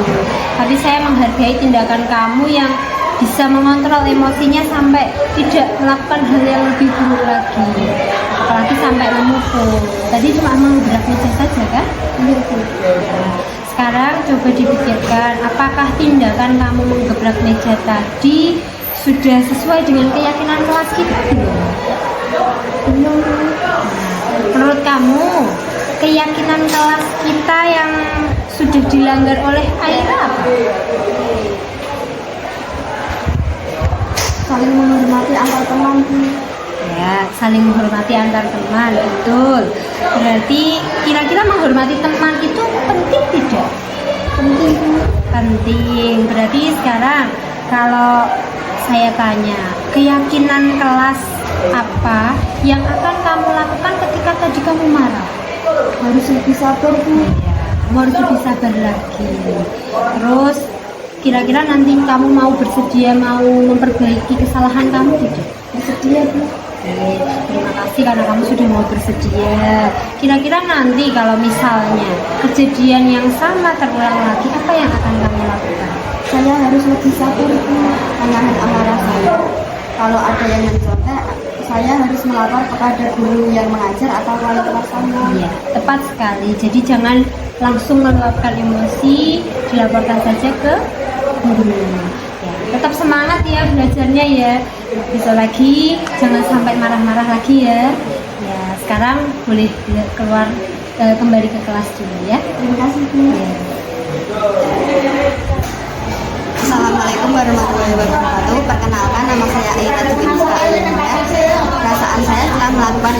Tapi saya menghargai tindakan kamu yang bisa mengontrol emosinya sampai tidak melakukan hal yang lebih buruk lagi, apalagi sampai memukul. Tadi cuma menggebrak meja saja kan? Iya Bu. Nah, sekarang coba dipikirkan, apakah tindakan kamu menggebrak meja tadi sudah sesuai dengan keyakinan kelas kita belum? Belum. Menurut kamu, keyakinan kelas kita yang sudah dilanggar oleh Aira apa? Saling menghormati antar teman, Bu. Ya, saling menghormati antar teman, betul. Berarti kira-kira menghormati teman itu penting tidak? Penting, Bu. Penting. Berarti sekarang kalau saya tanya, keyakinan kelas apa yang akan kamu lakukan ketika tadi kamu marah? Harus lebih sabar, Bu. Kamu harus lebih sabar lagi. Terus kira-kira nanti kamu mau bersedia mau memperbaiki kesalahan kamu tidak? Bersedia, Bu. Oke, terima kasih karena kamu sudah mau bersedia. Kira-kira nanti kalau misalnya kejadian yang sama terulang lagi, apa yang akan kamu lakukan? Saya harus lebih sabar, Bu, menahan amarah saya. Kalau ada yang mencontek, saya harus melapor kepada guru yang mengajar atau wali kelas saya. Iya, tepat sekali. Jadi jangan langsung meluapkan emosi, dilaporkan saja ke guru. Ya, tetap semangat ya belajarnya ya. Bisa lagi, jangan sampai marah-marah lagi ya. Ya, sekarang boleh keluar kembali ke kelas dulu ya. Terima kasih, Bu. Ya. Assalamualaikum warahmatullahi wabarakatuh. Perkenalkan, nama saya Aira Juminska Alinda. Perasaan saya setelah melakukan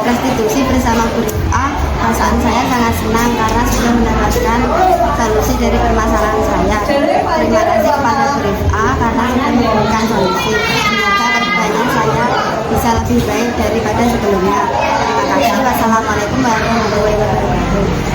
restitusi bersama guru A, perasaan saya sangat senang karena sudah mendapatkan solusi dari permasalahan saya. Terima kasih kepada guru A karena sudah memberikan solusi. Semoga kedepannya saya bisa lebih baik daripada sebelumnya. Terima kasih. Wassalamualaikum warahmatullahi wabarakatuh.